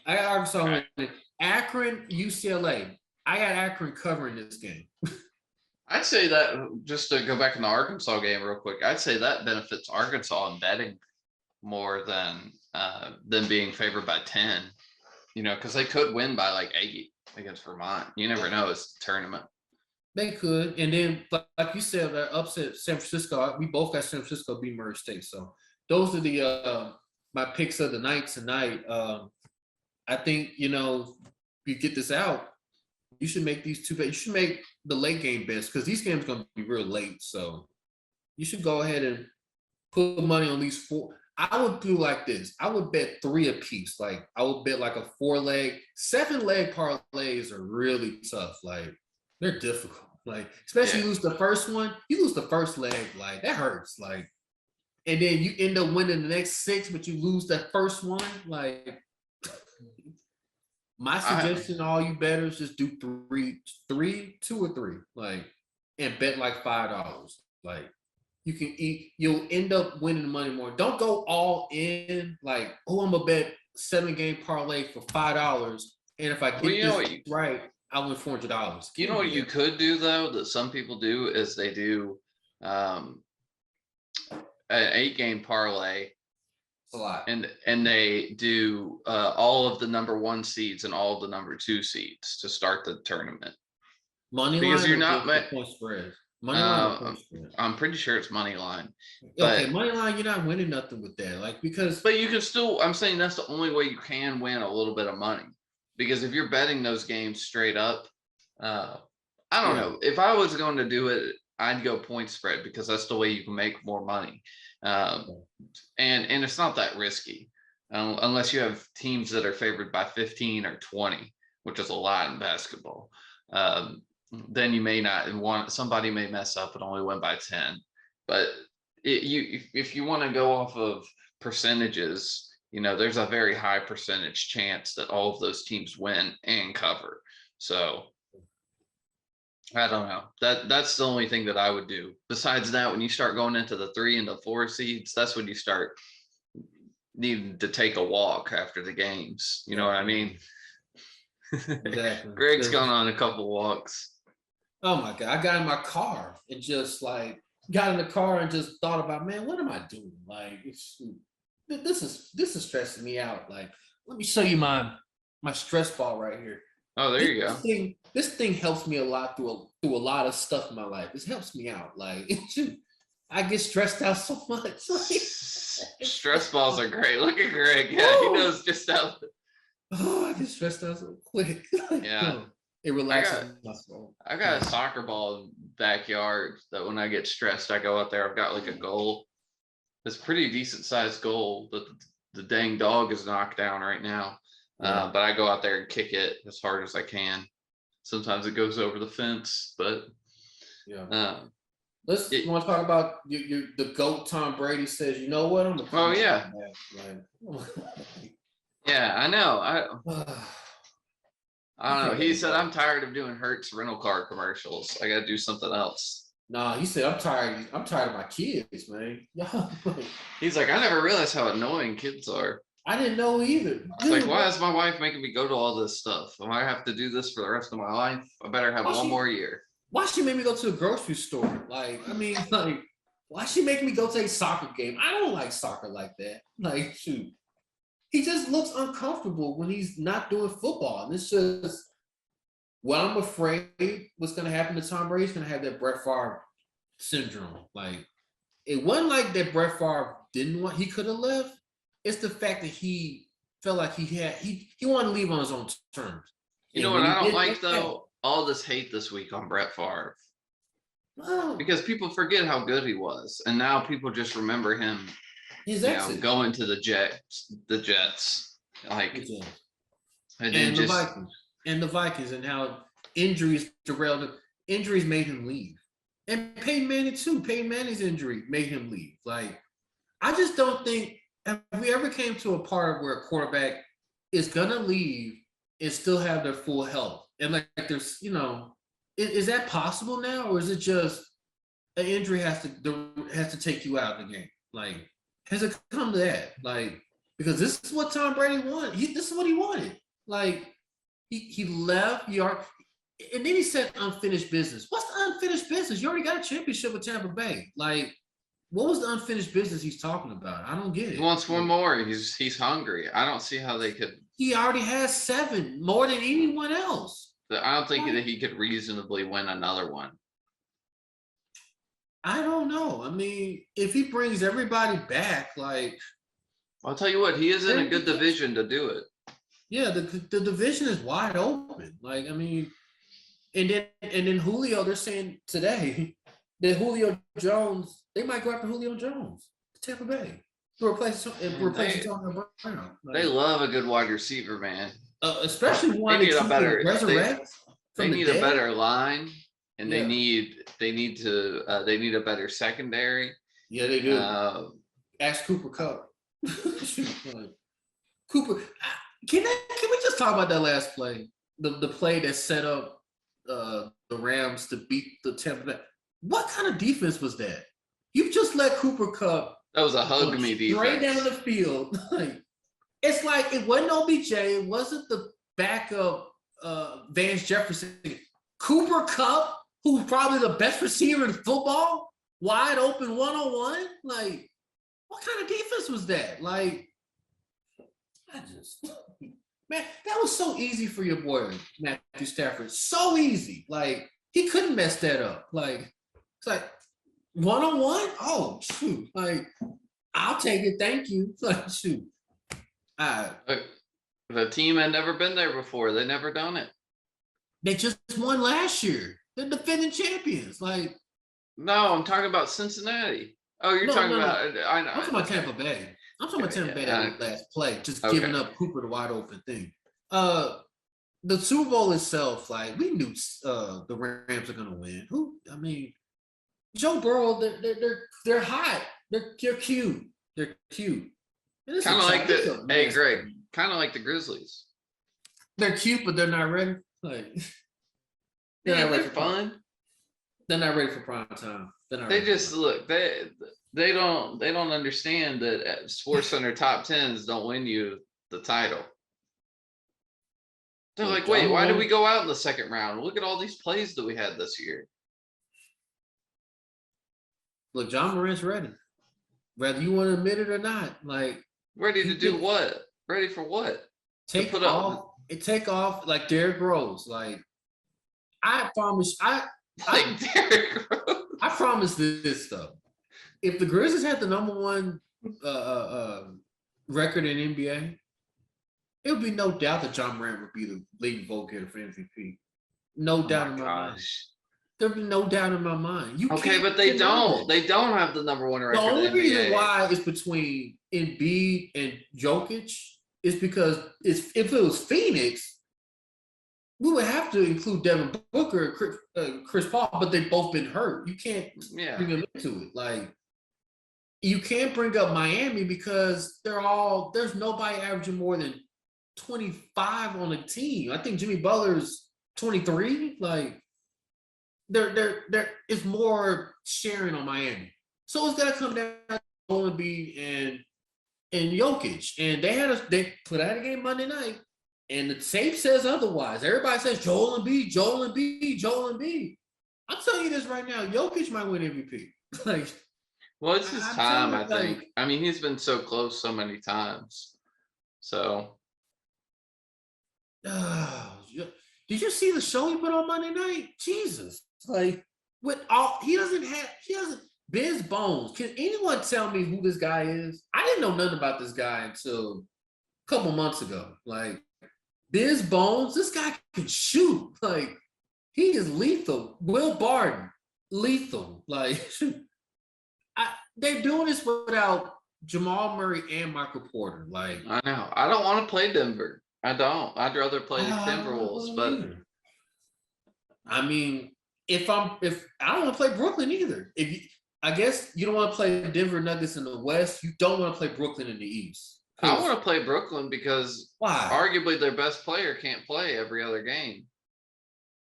I got Arkansas Okay. winning. Akron, UCLA. I got Akron covering this game. I'd say that just to go back in the Arkansas game real quick, I'd say that benefits Arkansas in betting more than being favored by 10. Because they could win by like 8 against Vermont. You never know. It's the tournament. They could, and then like you said, that upset San Francisco. We both got San Francisco beat Murray State. So those are the my picks of the night tonight. I think you get this out, you should make these two bets. You should make the late game bets because these games are going to be real late. So you should go ahead and put money on these four. I would do like this. I would bet 3 apiece. Like I would bet like a 4-leg, 7-leg parlays are really tough. Like they're difficult. Like especially Yeah. you lose the first one, you lose the first leg. Like that hurts. Like and then you end up winning the next 6, but you lose that first one. Like my suggestion to all you bettors, just do 2 or 3, like, and bet like $5. Like you'll end up winning money more. Don't go all in, like, oh, I'm gonna bet 7-game parlay for $5. And if I get this right, I win $400. You know what you could do though, that some people do is they do an 8-game parlay. It's a lot. And they do all of the number 1 seeds and all of the number 2 seeds to start the tournament. Money because line you're not point spread. Money line or point spread. I'm pretty sure it's money line. Okay, money line, you're not winning nothing with that. Like because But you can still, I'm saying that's the only way you can win a little bit of money. Because if you're betting those games straight up, I don't know. If I was going to do it, I'd go point spread because that's the way you can make more money. And it's not that risky unless you have teams that are favored by 15 or 20, which is a lot in basketball. Then you may not want, somebody may mess up and only win by 10. But if you want to go off of percentages, there's a very high percentage chance that all of those teams win and cover. So I don't know. That's the only thing that I would do. Besides that, when you start going into the 3 and the 4 seeds, that's when you start needing to take a walk after the games. You know what I mean? Exactly. Greg's gone on a couple walks. Oh my God. I got in my car and just like got in the car and just thought about, man, what am I doing? Like this is stressing me out. Like, let me show you my stress ball right here. Oh, there you go. This thing helps me a lot through a lot of stuff in my life. This helps me out. Like I get stressed out so much. Stress balls are great. Look at Greg. Yeah, he knows just how. Oh, I get stressed out so quick. Yeah. It relaxes my soul. I got a soccer ball in the backyard that when I get stressed, I go out there. I've got like a goal. It's a pretty decent sized goal, but the dang dog is knocked down right now. Yeah. But I go out there and kick it as hard as I can. Sometimes it goes over the fence, but yeah. You want to talk about the GOAT Tom Brady says, you know what? I'm gonna oh yeah. Yeah, I know. I don't know. He said, I'm tired of doing Hertz rental car commercials. I got to do something else. Nah, he said, I'm tired of my kids, man. He's like, I never realized how annoying kids are. I didn't know either. It's like, why is my wife making me go to all this stuff? Am I have to do this for the rest of my life? I better have one more year. Why she make me go to the grocery store? Like, I mean, like, why she make me go to a soccer game? I don't like soccer like that. Like, shoot. He just looks uncomfortable when he's not doing football. And it's just, what I'm afraid what's going to happen to Tom Brady is going to have that Brett Favre syndrome. Like, it wasn't like that Brett Favre he could have left. It's the fact that he felt like he wanted to leave on his own terms. You know what I don't like, though? All this hate this week on Brett Favre. Oh. Because people forget how good he was. And now people just remember him going to the Jets, like, and the Vikings, and how injuries derailed him. Injuries made him leave, and Peyton Manning too. Peyton Manning's injury made him leave. Like, I just don't think have we ever came to a part where a quarterback is gonna leave and still have their full health, and like there's is that possible now, or is it just an injury has to take you out of the game? Like, has it come to that? Like, because this is what Tom Brady wanted. This is what he wanted. Like, he left, and then he said unfinished business. What's the unfinished business? You already got a championship with Tampa Bay. Like, what was the unfinished business he's talking about? I don't get it. He wants one more. He's hungry. I don't see how they could. He already has 7, more than anyone else. I don't think that he could reasonably win another one. I don't know. I mean, if he brings everybody back, like, I'll tell you what, he is in a good division to do it. Yeah, the division is wide open. Like, I mean, and then Julio, they're saying today that Julio Jones, they might go after Julio Jones to Tampa Bay to replace Antonio Brown. Like, they love a good wide receiver, man. Especially one that resurrect. They need a better line. And they need a better secondary. Yeah, they do. Ask Cooper Kupp. Cooper, can we just talk about that last play? The play that set up the Rams to beat the Tampa Bay. What kind of defense was that? You just let Cooper Kupp. That was a hug me defense. Straight down the field. It's like it wasn't OBJ. It wasn't the backup Vance Jefferson. Cooper Kupp, who's probably the best receiver in football, wide open 1-on-1. Like, what kind of defense was that? Like, man, that was so easy for your boy, Matthew Stafford. So easy. Like, he couldn't mess that up. Like, it's like 1-on-1? Oh, shoot. Like, I'll take it. Thank you. Like, shoot. The team had never been there before. They never done it. They just won last year. They're defending champions. Like, no, I'm talking about Cincinnati. Oh, you're talking about. I know. I'm talking about Tampa Bay. I'm talking about Tampa Bay that last play, just giving up Cooper the wide open thing. The Super Bowl itself, like, we knew the Rams are gonna win. Joe Burrow, they're hot. They're cute. They're cute. Kind of like the Greg. Kind of like the Grizzlies. They're cute, but they're not ready. Like, they're fun. They're not ready for prime time. They just look. They don't understand that SportsCenter top 10s don't win you the title. They're Look, like, Ja wait, why did Morant- we go out in the second round? Look at all these plays that we had this year. Look, John Morant's ready. Whether you want to admit it or not, like Ready he to do can what? Ready for what? take put off. up Take off like Derrick Rose. Like I promise, like Derrick Rose. I promise this though. If the Grizzlies had the #1 record in NBA, it would be no doubt that John Morant would be the leading vote getter for MVP. No doubt in my mind. There'd be no doubt in my mind. You Okay, can't but they deny don't. it. They don't have the #1 The record only in the reason NBA. why it's between Embiid and Jokic is because if it was Phoenix, we would have to include Devin Booker and Chris Paul, but they've both been hurt. You can't bring them into it. Like you can't bring up Miami because there's nobody averaging more than 25 on a team. I think Jimmy Butler's 23. Like there is more sharing on Miami. So it's gotta come down to Embiid and Jokic. And they put out a game Monday night. And the tape says otherwise. Everybody says Joel Embiid, Joel Embiid, Joel Embiid. I'm telling you this right now, Jokic might win MVP. Like, well, it's his time, I think. I mean, he's been so close so many times. So. Did you see the show he put on Monday night? Jesus. Like, he doesn't Biz Bones. Can anyone tell me who this guy is? I didn't know nothing about this guy until a couple months ago. Like, Biz Bones, this guy can shoot. Like, he is lethal. Will Barton, lethal. Like, they're doing this without Jamal Murray and Michael Porter. Like, I know. I don't want to play Denver. I don't. I'd rather play the Timberwolves. But I mean, if I don't want to play Brooklyn either. I guess you don't want to play Denver Nuggets in the West. You don't want to play Brooklyn in the East. I want to play Brooklyn because why? Arguably their best player can't play every other game.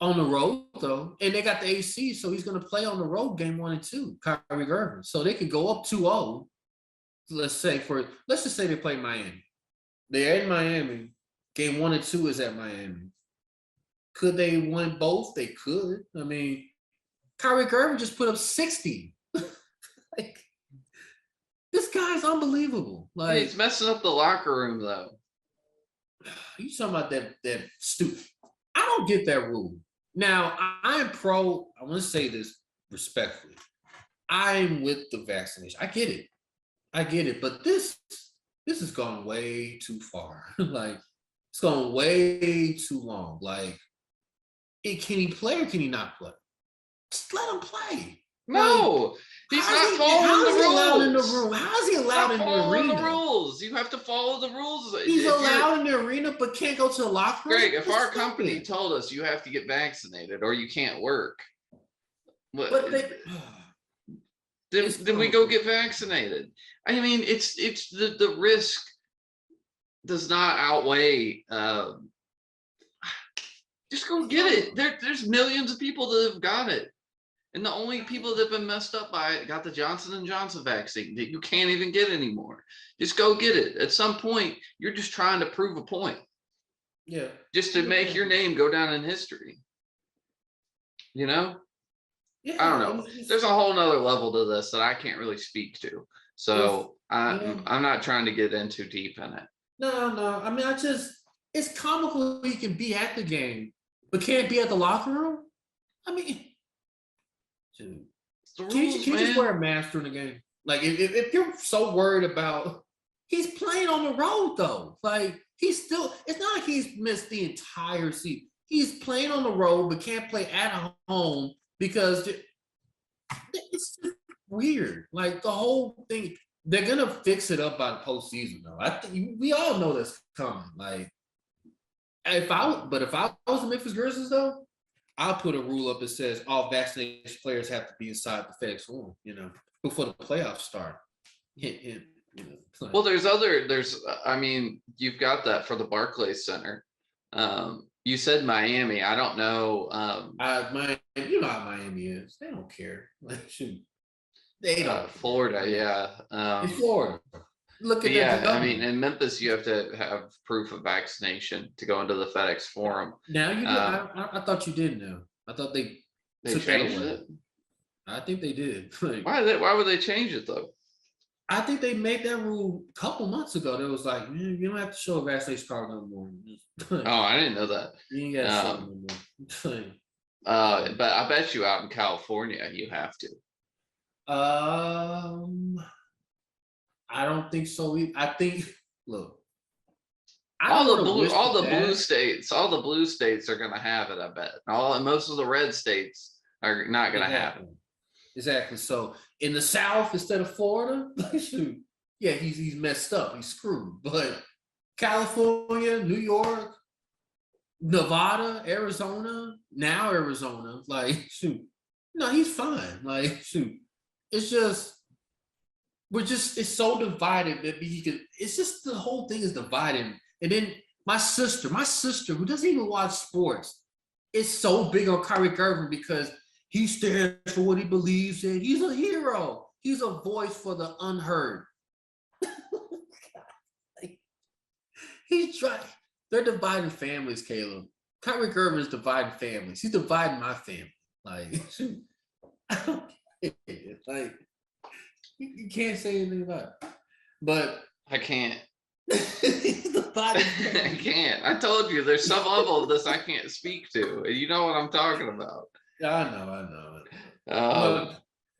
On the road, though. And they got the AC, so he's going to play on the road game 1 and 2, Kyrie Irving. So they could go up 2-0. Let's just say they play Miami. They're in Miami. Game 1 and 2 is at Miami. Could they win both? They could. I mean, Kyrie Irving just put up 60. Like, this guy's unbelievable. Like, he's messing up the locker room, though. You talking about that stupid? I don't get that rule. Now, I am pro. I want to say this respectfully. I'm with the vaccination. I get it. But this has gone way too far. Like, it's gone way too long. Like, can he play or can he not play? Just let him play. No, he's not following the rules. How is he allowed in the arena? The rules. You have to follow the rules. He's allowed in the arena, but can't go to the locker room. Greg, if our company told us you have to get vaccinated or you can't work, then we go get vaccinated. I mean, it's the risk does not outweigh. Just go get it. There's millions of people that have got it. And the only people that have been messed up by it got the Johnson & Johnson vaccine that you can't even get anymore. Just go get it. At some point, you're just trying to prove a point. Yeah. Just to make your name go down in history. You know? Yeah, I don't know. There's a whole nother level to this that I can't really speak to. So I'm not trying to get in too deep in it. No. I mean, it's comical he can be at the game, but can't be at the locker room. I mean, dude, can you just wear a mask during the game? Like, if you're so worried about, he's playing on the road though. Like, it's not like he's missed the entire season. He's playing on the road, but can't play at home because it's just weird. Like, the whole thing, they're gonna fix it up by the postseason though. I think we all know that's coming. Like, if I was the Memphis Grizzlies though, I'll put a rule up that says all vaccinated players have to be inside the FedEx Forum, before the playoffs start. Well, I mean, you've got that for the Barclays Center. You said Miami. I don't know. You know how Miami is. They don't care. Like, they don't. Florida, yeah. In Florida. Look But at that yeah, I mean, W. in Memphis, you have to have proof of vaccination to go into the FedEx Forum. Now you did. I thought you did now. I thought they They took that changed away. it. I think they did. Like, Why would they change it though? I think they made that rule a couple months ago. That was like, you don't have to show a vaccination card no more. Oh, I didn't know that. You ain't got to show it no more. But I bet you out in California, you have to. I don't think so. I think. Look, I don't All the want to blue, wish all the blue that. states, are gonna have it. I bet. Most of the red states are not gonna have it. Exactly. So in the South instead of Florida, shoot, yeah, he's messed up. He's screwed. But California, New York, Nevada, Arizona, now Arizona, like shoot, no, he's fine. Like shoot, it's just it's so divided that he could. It's just the whole thing is divided. And then my sister who doesn't even watch sports, is so big on Kyrie Irving because he stands for what he believes in. He's a hero. He's a voice for the unheard. He's trying. They're dividing families, Caleb. Kyrie Irving is dividing families. He's dividing my family. Like, I don't get it. Like, you can't say anything about it. But I can't. he's dividing I can't. I told you there's some level of this I can't speak to. You know what I'm talking about. I know. Um,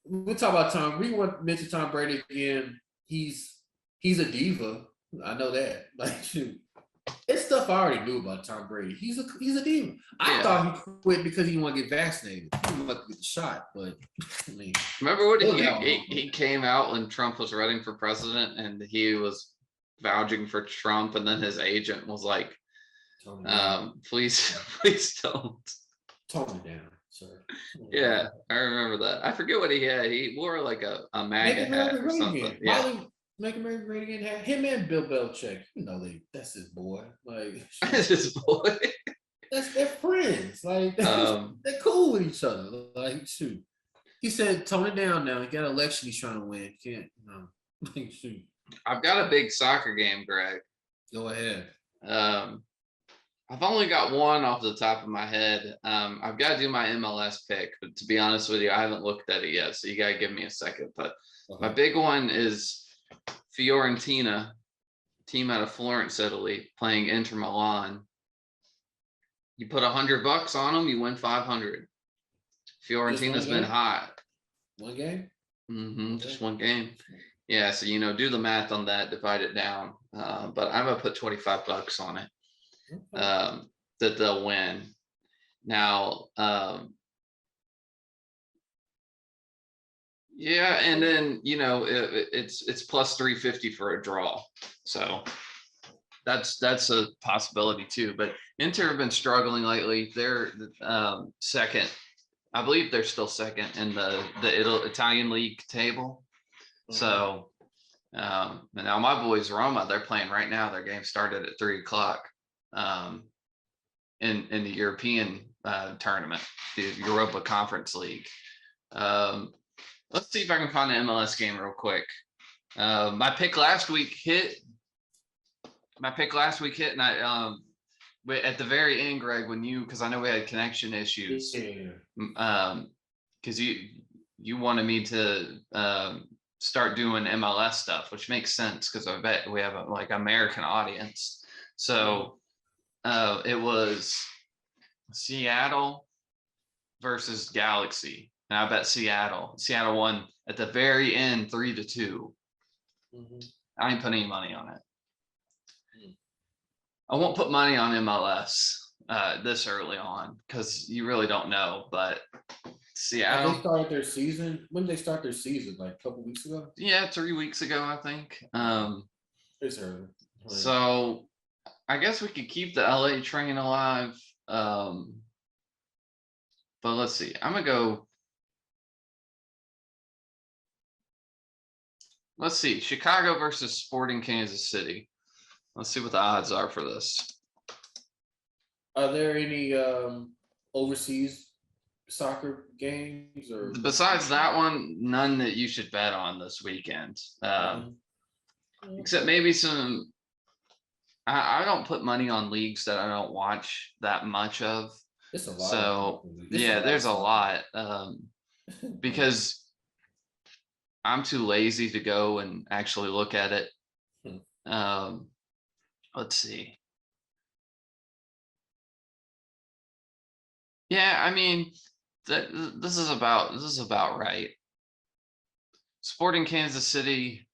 We'll talk about Tom. We want to mention Tom Brady again. He's a diva. I know that. Like, shoot. It's stuff I already knew about Tom Brady. He's a diva. I thought he quit because he didn't want to get vaccinated. He didn't want to get the shot, but I mean, remember when he came out when Trump was running for president and he was vouching for Trump, and then his agent was like, please don't. Tone it down, sir. Yeah, I remember that. I forget what he had. He wore like a MAGA hat or something. Yeah. Make America great again. Him and Bill Belichick, that's his boy. Like, That's his boy. they're friends. Like, they're cool with each other. Like, shoot. He said, tone it down now. He got an election he's trying to win. Can't, like, shoot. I've got a big soccer game, Greg. Go ahead. I've only got one off the top of my head. I've got to do my MLS pick, but to be honest with you, I haven't looked at it yet, so you got to give me a second. But my big one is Fiorentina, team out of Florence, Italy, playing Inter Milan. You put $100 on them, you win 500. Fiorentina's been hot. One game? Just one game. Yeah, so do the math on that, divide it down. But I'm gonna put $25 on it. That they'll win. Now, yeah, and then it's plus 350 for a draw, so that's a possibility too. But Inter have been struggling lately. They're second, I believe they're still second in the Italian league table. So now my boys Roma, they're playing right now. Their game started at 3:00 in the European tournament, the Europa Conference League. Let's see if I can find an MLS game real quick. My pick last week hit. And I at the very end, Greg, because I know we had connection issues. Because you wanted me to start doing MLS stuff, which makes sense because I bet we have like American audience. So it was Seattle versus Galaxy. And I bet Seattle won at the very end 3-2. I ain't putting any money on it. I won't put money on MLS this early on because you really don't know. But Seattle. They started their season. When did they start their season? Like a couple weeks ago? Yeah, 3 weeks ago, I think. It's early. So I guess we could keep the LA train alive. But let's see. I'm gonna go. Let's see. Chicago versus Sporting Kansas City. Let's see what the odds are for this. Are there any overseas soccer games or besides that one? None that you should bet on this weekend. except maybe some. I don't put money on leagues that I don't watch that much of. It's a lot So of yeah, there's a lot like, because I'm too lazy to go and actually look at it. Um, let's see. Yeah, I mean, this is about right. Sporting Kansas City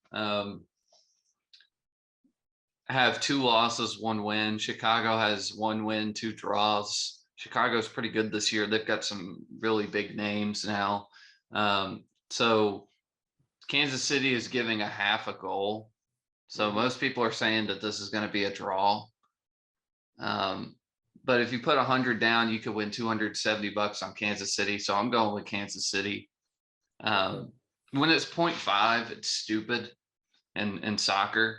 have 2 losses, 1 win. Chicago has 1 win, 2 draws. Chicago's pretty good this year. They've got some really big names now. So Kansas City is giving a half a goal. So most people are saying that this is going to be a draw. But if you put 100 down, you could win $270 on Kansas City. So I'm going with Kansas City. When it's 0.5, it's stupid. And in soccer,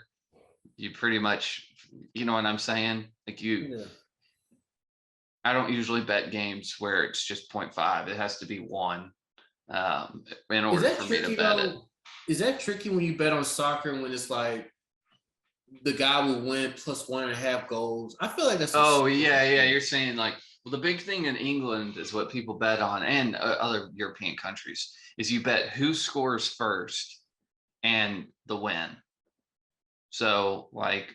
you pretty much, you know what I'm saying? Like I don't usually bet games where it's just 0.5. It has to be 1 in order for me to bet it. Is that tricky when you bet on soccer when it's like the guy will win plus 1.5 goals? I feel like that's. Oh yeah. You're saying like, well, the big thing in England is what people bet on, and other European countries, is you bet who scores first and the win. So like,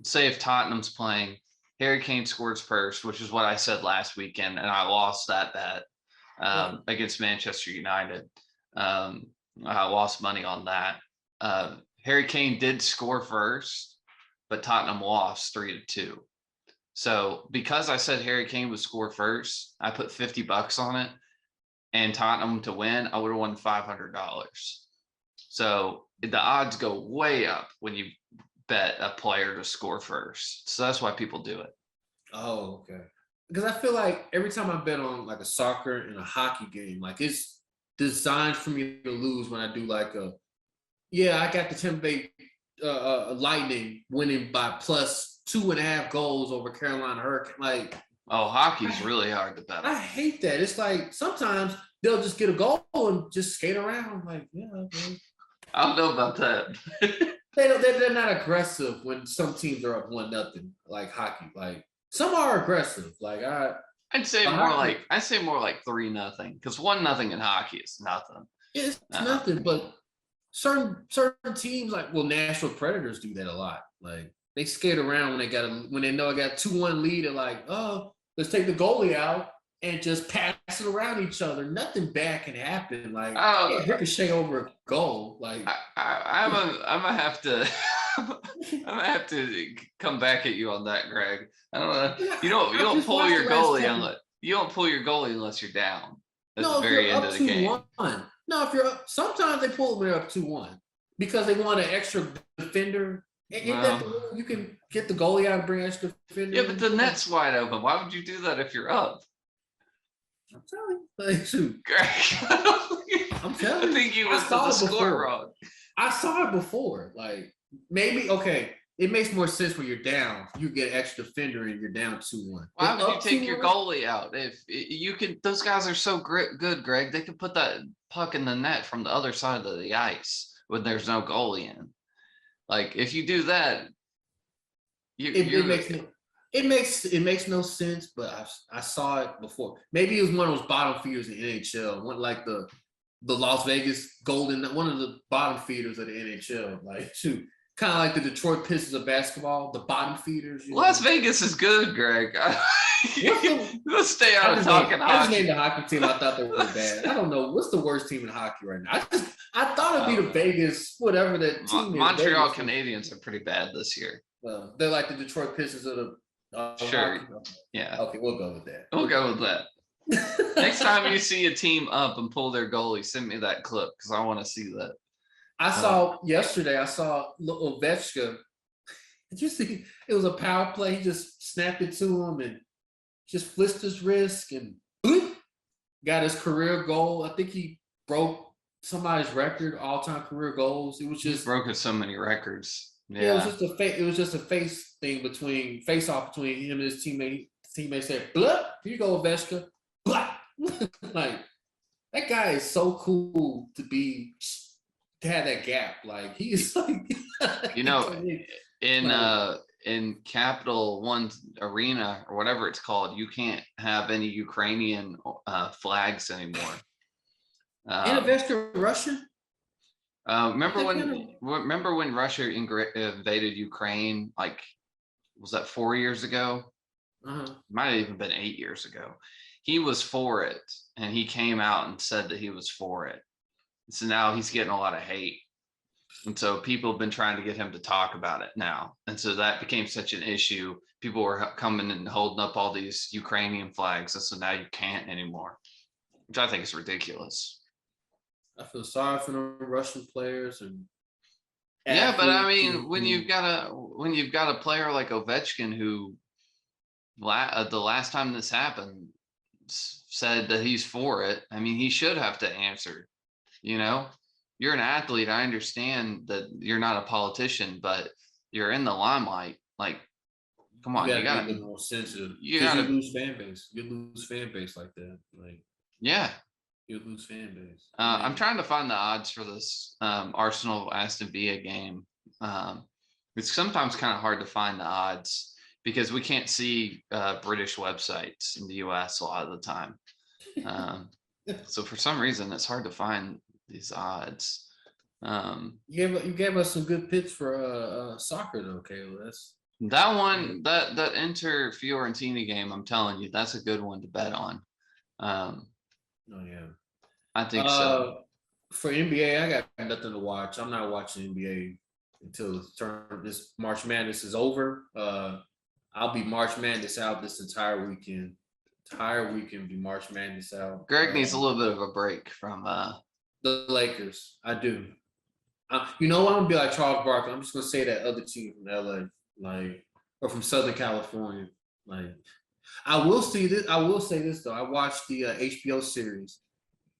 say if Tottenham's playing, Harry Kane scores first, which is what I said last weekend, and I lost that bet against Manchester United. I lost money on that. Harry Kane did score first, but Tottenham lost 3-2. So because I said Harry Kane would score first, I put $50 on it, and Tottenham to win, I would have won $500. So the odds go way up when you bet a player to score first. So that's why people do it. Oh, okay. Because I feel like every time I bet on like a soccer and a hockey game, like it's designed for me to lose when I do like I got the Tampa Bay Lightning winning by plus 2.5 goals over Carolina Hurricane. Like, oh, hockey's really hard to bet on. I hate that. It's like sometimes they'll just get a goal and just skate around. Like, yeah, okay. I don't know about that. They're not aggressive when some teams are up 1-0, like hockey. Like some are aggressive. Like I'd say more like 3-0, because 1-0 in hockey is nothing. It's nothing, but certain teams like Nashville Predators do that a lot. Like they skate around when they know I got 2-1 lead. They're like, oh, let's take the goalie out and just pass it around each other. Nothing bad can happen. Like ricochet over a goal. Like I'm gonna have to I'm gonna have to come back at you on that, Greg. I don't know. You don't pull your goalie unless you're down at the very end of the game. No, if you're up, sometimes they pull when they're up 2-1 because they want an extra defender. You can get the goalie out and bring extra defender. Yeah, but the net's wide open. Why would you do that if you're up? I'm telling you. Shoot. I'm telling you. I think you looked at the score wrong. I saw it before. Like maybe it makes more sense when you're down. You get an extra defender and you're down 2-1. Why would you take your goalie out? If you can, those guys are so good, Greg. They could put that puck in the net from the other side of the ice when there's no goalie in. Like if you do that, it makes no sense. But I saw it before. Maybe it was one of those bottom feeders in NHL. One like the Las Vegas Golden, one of the bottom feeders of the NHL. Like shoot. Kind of like the Detroit Pistons of basketball, the bottom feeders. Las Vegas is good, Greg. Let's stay out of talking hockey. I just named the hockey team. I thought they were bad. I don't know. What's the worst team in hockey right now? I thought it'd be the Vegas, whatever that team is. Montreal Canadiens are pretty bad this year. They're like the Detroit Pistons of the sure. Hockey. Yeah. Okay, we'll go with that. We'll go with that. Next time you see a team up and pull their goalie, send me that clip because I want to see that. Yesterday, I saw Ovechkin. Did you see? It was a power play. He just snapped it to him and just flicked his wrist and boop, got his career goal. I think he broke somebody's record, all-time career goals. It was just broken so many records. Yeah, it was just a face off between him and his teammate. Teammate said, "Blah, here you go, Ovechkin." Blah. Like that guy is so cool to had that gap. Like he's like, You know, in Capital One Arena or whatever it's called, you can't have any Ukrainian flags anymore. in a Western Russian. Remember when Russia invaded Ukraine? Like, was that 4 years ago? Might have even been 8 years ago. He was for it, and he came out and said that he was for it. So now he's getting a lot of hate. And so people have been trying to get him to talk about it now. And so that became such an issue. People were coming and holding up all these Ukrainian flags. And so now you can't anymore, which I think is ridiculous. I feel sorry for the Russian players. And yeah, but I mean, when you've got a player like Ovechkin who the last time this happened said that he's for it, I mean, he should have to answer. You know, you're an athlete. I understand that you're not a politician, but you're in the limelight. Like, come on, you gotta be more sensitive. You lose fan base. You lose fan base like that. Like, yeah, you lose fan base. I'm trying to find the odds for this Arsenal Aston Villa game. It's sometimes kind of hard to find the odds because we can't see British websites in the US a lot of the time. So for some reason, it's hard to find these odds. You gave us some good picks for soccer though, Caleb. That one, that Inter Fiorentina game, I'm telling you, that's a good one to bet on. Oh yeah, I think so. For NBA, I got nothing to watch. I'm not watching NBA until this March Madness is over. I'll be March Madness out this entire weekend. Be March Madness out. Greg needs a little bit of a break from the Lakers. I do. You know what? I'm gonna be like Charles Barkley. I'm just gonna say that other team from LA, like, or from Southern California. Like, I will say this though. I watched the HBO series,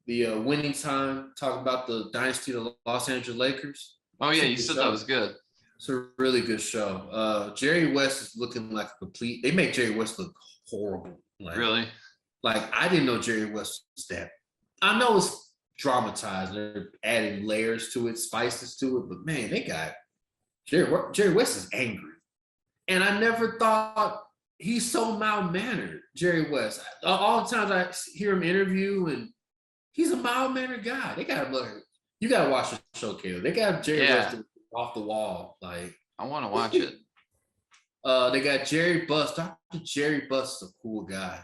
the Winning Time, talking about the dynasty of the Los Angeles Lakers. Oh yeah, you said that was good. It's a really good show. Jerry West is looking like a complete. They make Jerry West look horrible. Like, really? Like, I didn't know Jerry West was that. I know it's dramatized. They're adding layers to it, spices to it, but man, they got Jerry West is angry, and I never thought he's so mild-mannered. Jerry West. All the times I hear him interview, and he's a mild-mannered guy. They got him. You got to watch the show, Caleb. They got Jerry West off the wall. Like, I want to watch it. They got Jerry Buss. Dr. Jerry Buss is a cool guy.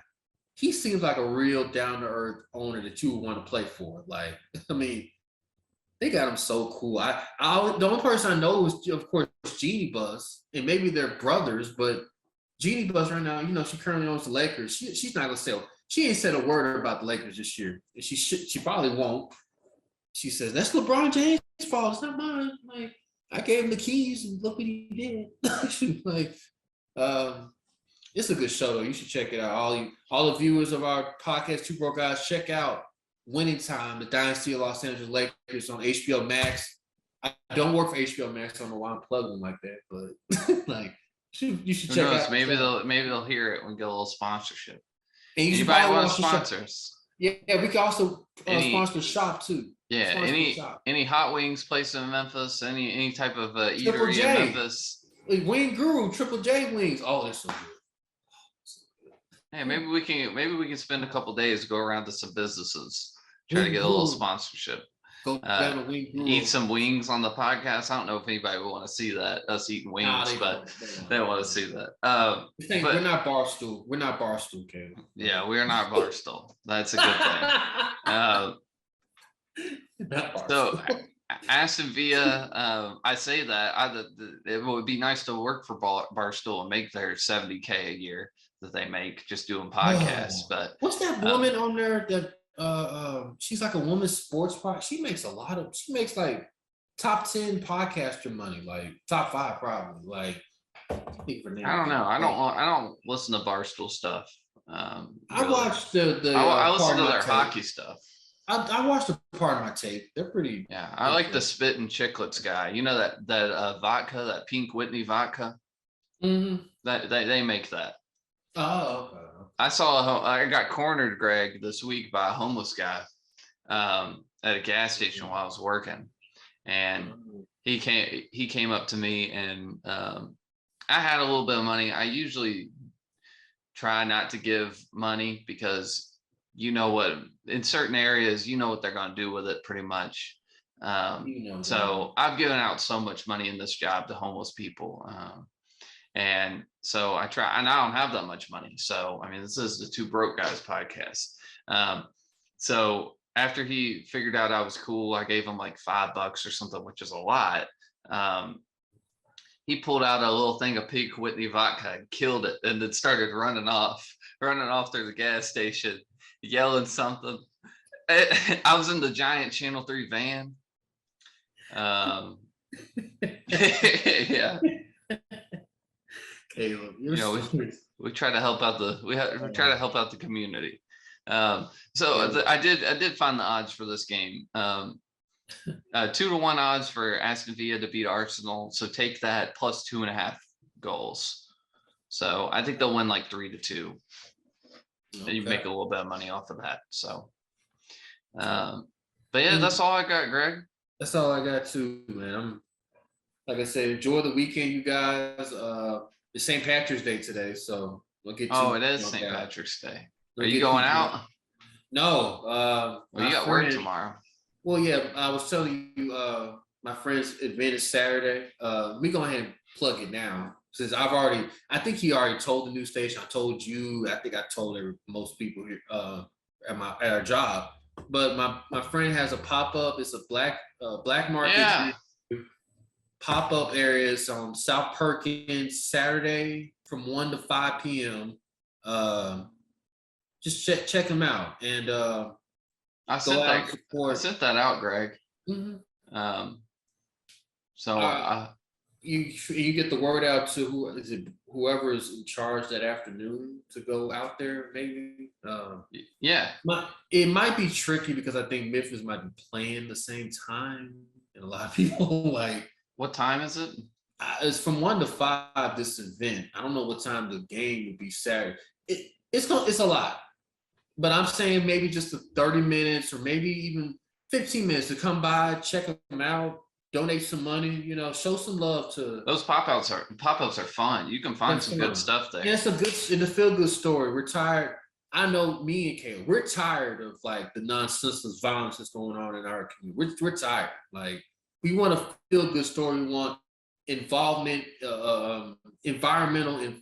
He seems like a real down-to-earth owner that you would want to play for. Like, I mean, they got him so cool. The only person I know is, of course, Jeannie Buss, and maybe they're brothers, but Jeannie Buss right now, you know, she currently owns the Lakers. She's not gonna say. She ain't said a word about the Lakers this year. She probably won't. She says that's LeBron James' fault. It's not mine. Like, I gave him the keys, and look what he did. Like, it's a good show though. You should check it out. All the viewers of our podcast, Two Broke Guys, check out Winning Time, the Dynasty of Los Angeles Lakers on HBO Max. I don't work for HBO Max. I don't know why I'm plugging like that, but like, you should check out. Maybe they'll hear it and get a little sponsorship. And you Anybody want sponsors? Yeah, we can also sponsor the shop too. Yeah, any hot wings place in Memphis, any type of eatery in Memphis. Like Wing Guru, Triple J wings. Oh, they're so good. Hey, maybe we can spend a couple days, go around to some businesses, try to get a little sponsorship. Go down to Wing Guru. Eat some wings on the podcast. I don't know if anybody would want to see that, us eating wings, but they don't want to see that. We're not Barstool. We're not Barstool, Caleb. Yeah, we're not Barstool. That's a good thing. So Aston Villa, I say that it would be nice to work for Barstool and make their $70K a year that they make just doing podcasts. But what's that woman on there that she's like a woman's sports pod? She makes like top 10 podcaster money, like top 5 probably. Like, I don't know. I don't listen to Barstool stuff. I watched I listen to their hockey stuff. I watched a part of my tape. They're pretty. Yeah, I like the Spit and Chicklets guy. You know that vodka, that Pink Whitney vodka. Mm-hmm. That they make that. Oh, okay. I got cornered, Greg, this week by a homeless guy at a gas station while I was working, and he came up to me, and I had a little bit of money. I usually try not to give money because you know what, in certain areas, you know what they're going to do with it pretty much. So I've given out so much money in this job to homeless people. And so I try, and I don't have that much money. So, I mean, this is the Two Broke Guys podcast. So after he figured out I was cool, I gave him like $5 or something, which is a lot. He pulled out a little thing of Pig Whitney vodka and killed it, and then started running off through the gas station, yelling something. I was in the giant Channel 3 van. Yeah. Caleb, we try to help out we try to help out the community. So I did find the odds for this game. 2-1 odds for Aston Villa to beat Arsenal. So take that plus 2.5 goals. So I think they'll win like 3-2. And you make a little bit of money off of that. So, but yeah, that's all I got, Greg. That's all I got too, man. Like I said, enjoy the weekend, you guys. It's St. Patrick's Day today, so we'll get. Oh, it is St. Patrick's Day. Are you going out? No. Well, you got work tomorrow. Well, yeah, I was telling you, my friend's event is Saturday. Let me go ahead and plug it now, since I think he already told the news station. I told you. I think I told most people here at our job. But my friend has a pop-up. It's a black market. Yeah. Pop-up areas on South Perkins Saturday from 1 to 5 p.m. Just check them out, and I sent that out, Greg. Mm-hmm. So you get the word out to whoever is in charge that afternoon to go out there, maybe. Yeah. It might be tricky because I think Memphis might be playing the same time, and a lot of people like. What time is it? It's from 1 to 5. This event. I don't know what time the game would be Saturday. It's a lot, but I'm saying maybe just 30 minutes or maybe even 15 minutes to come by, check them out, donate some money. Show some love to those pop-ups are fun. You can find some good stuff there. Yeah, it's a feel-good story. We're tired. I know me and Caleb, we're tired of like the nonsenseless violence that's going on in our community. We're tired. Like, we want a feel-good story. We want involvement, environmental and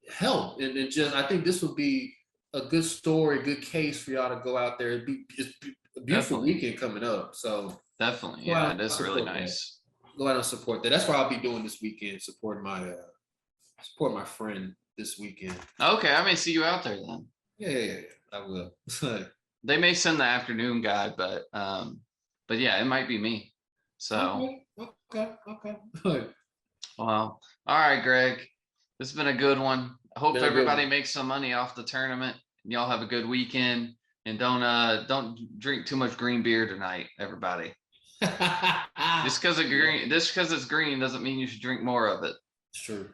help. And just, I think this would be a good story, a good case for y'all to go out there. It's a beautiful weekend coming up. So definitely, yeah, it is really nice. Go out and support that. That's what I'll be doing this weekend, support my friend this weekend. Okay, I may see you out there then. Yeah, I will. They may send the afternoon guy, but yeah, it might be me. So okay. Well, all right, Greg. This has been a good one. I hope everybody makes some money off the tournament. Y'all have a good weekend, and don't drink too much green beer tonight, everybody. Just because it's green doesn't mean you should drink more of it. It's true.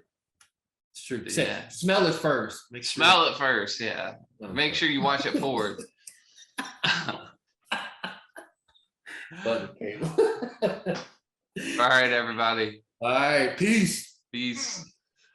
Yeah. Smell it first. Smell it first, yeah. Make sure you watch it forward. All right, everybody. All right, peace. Peace.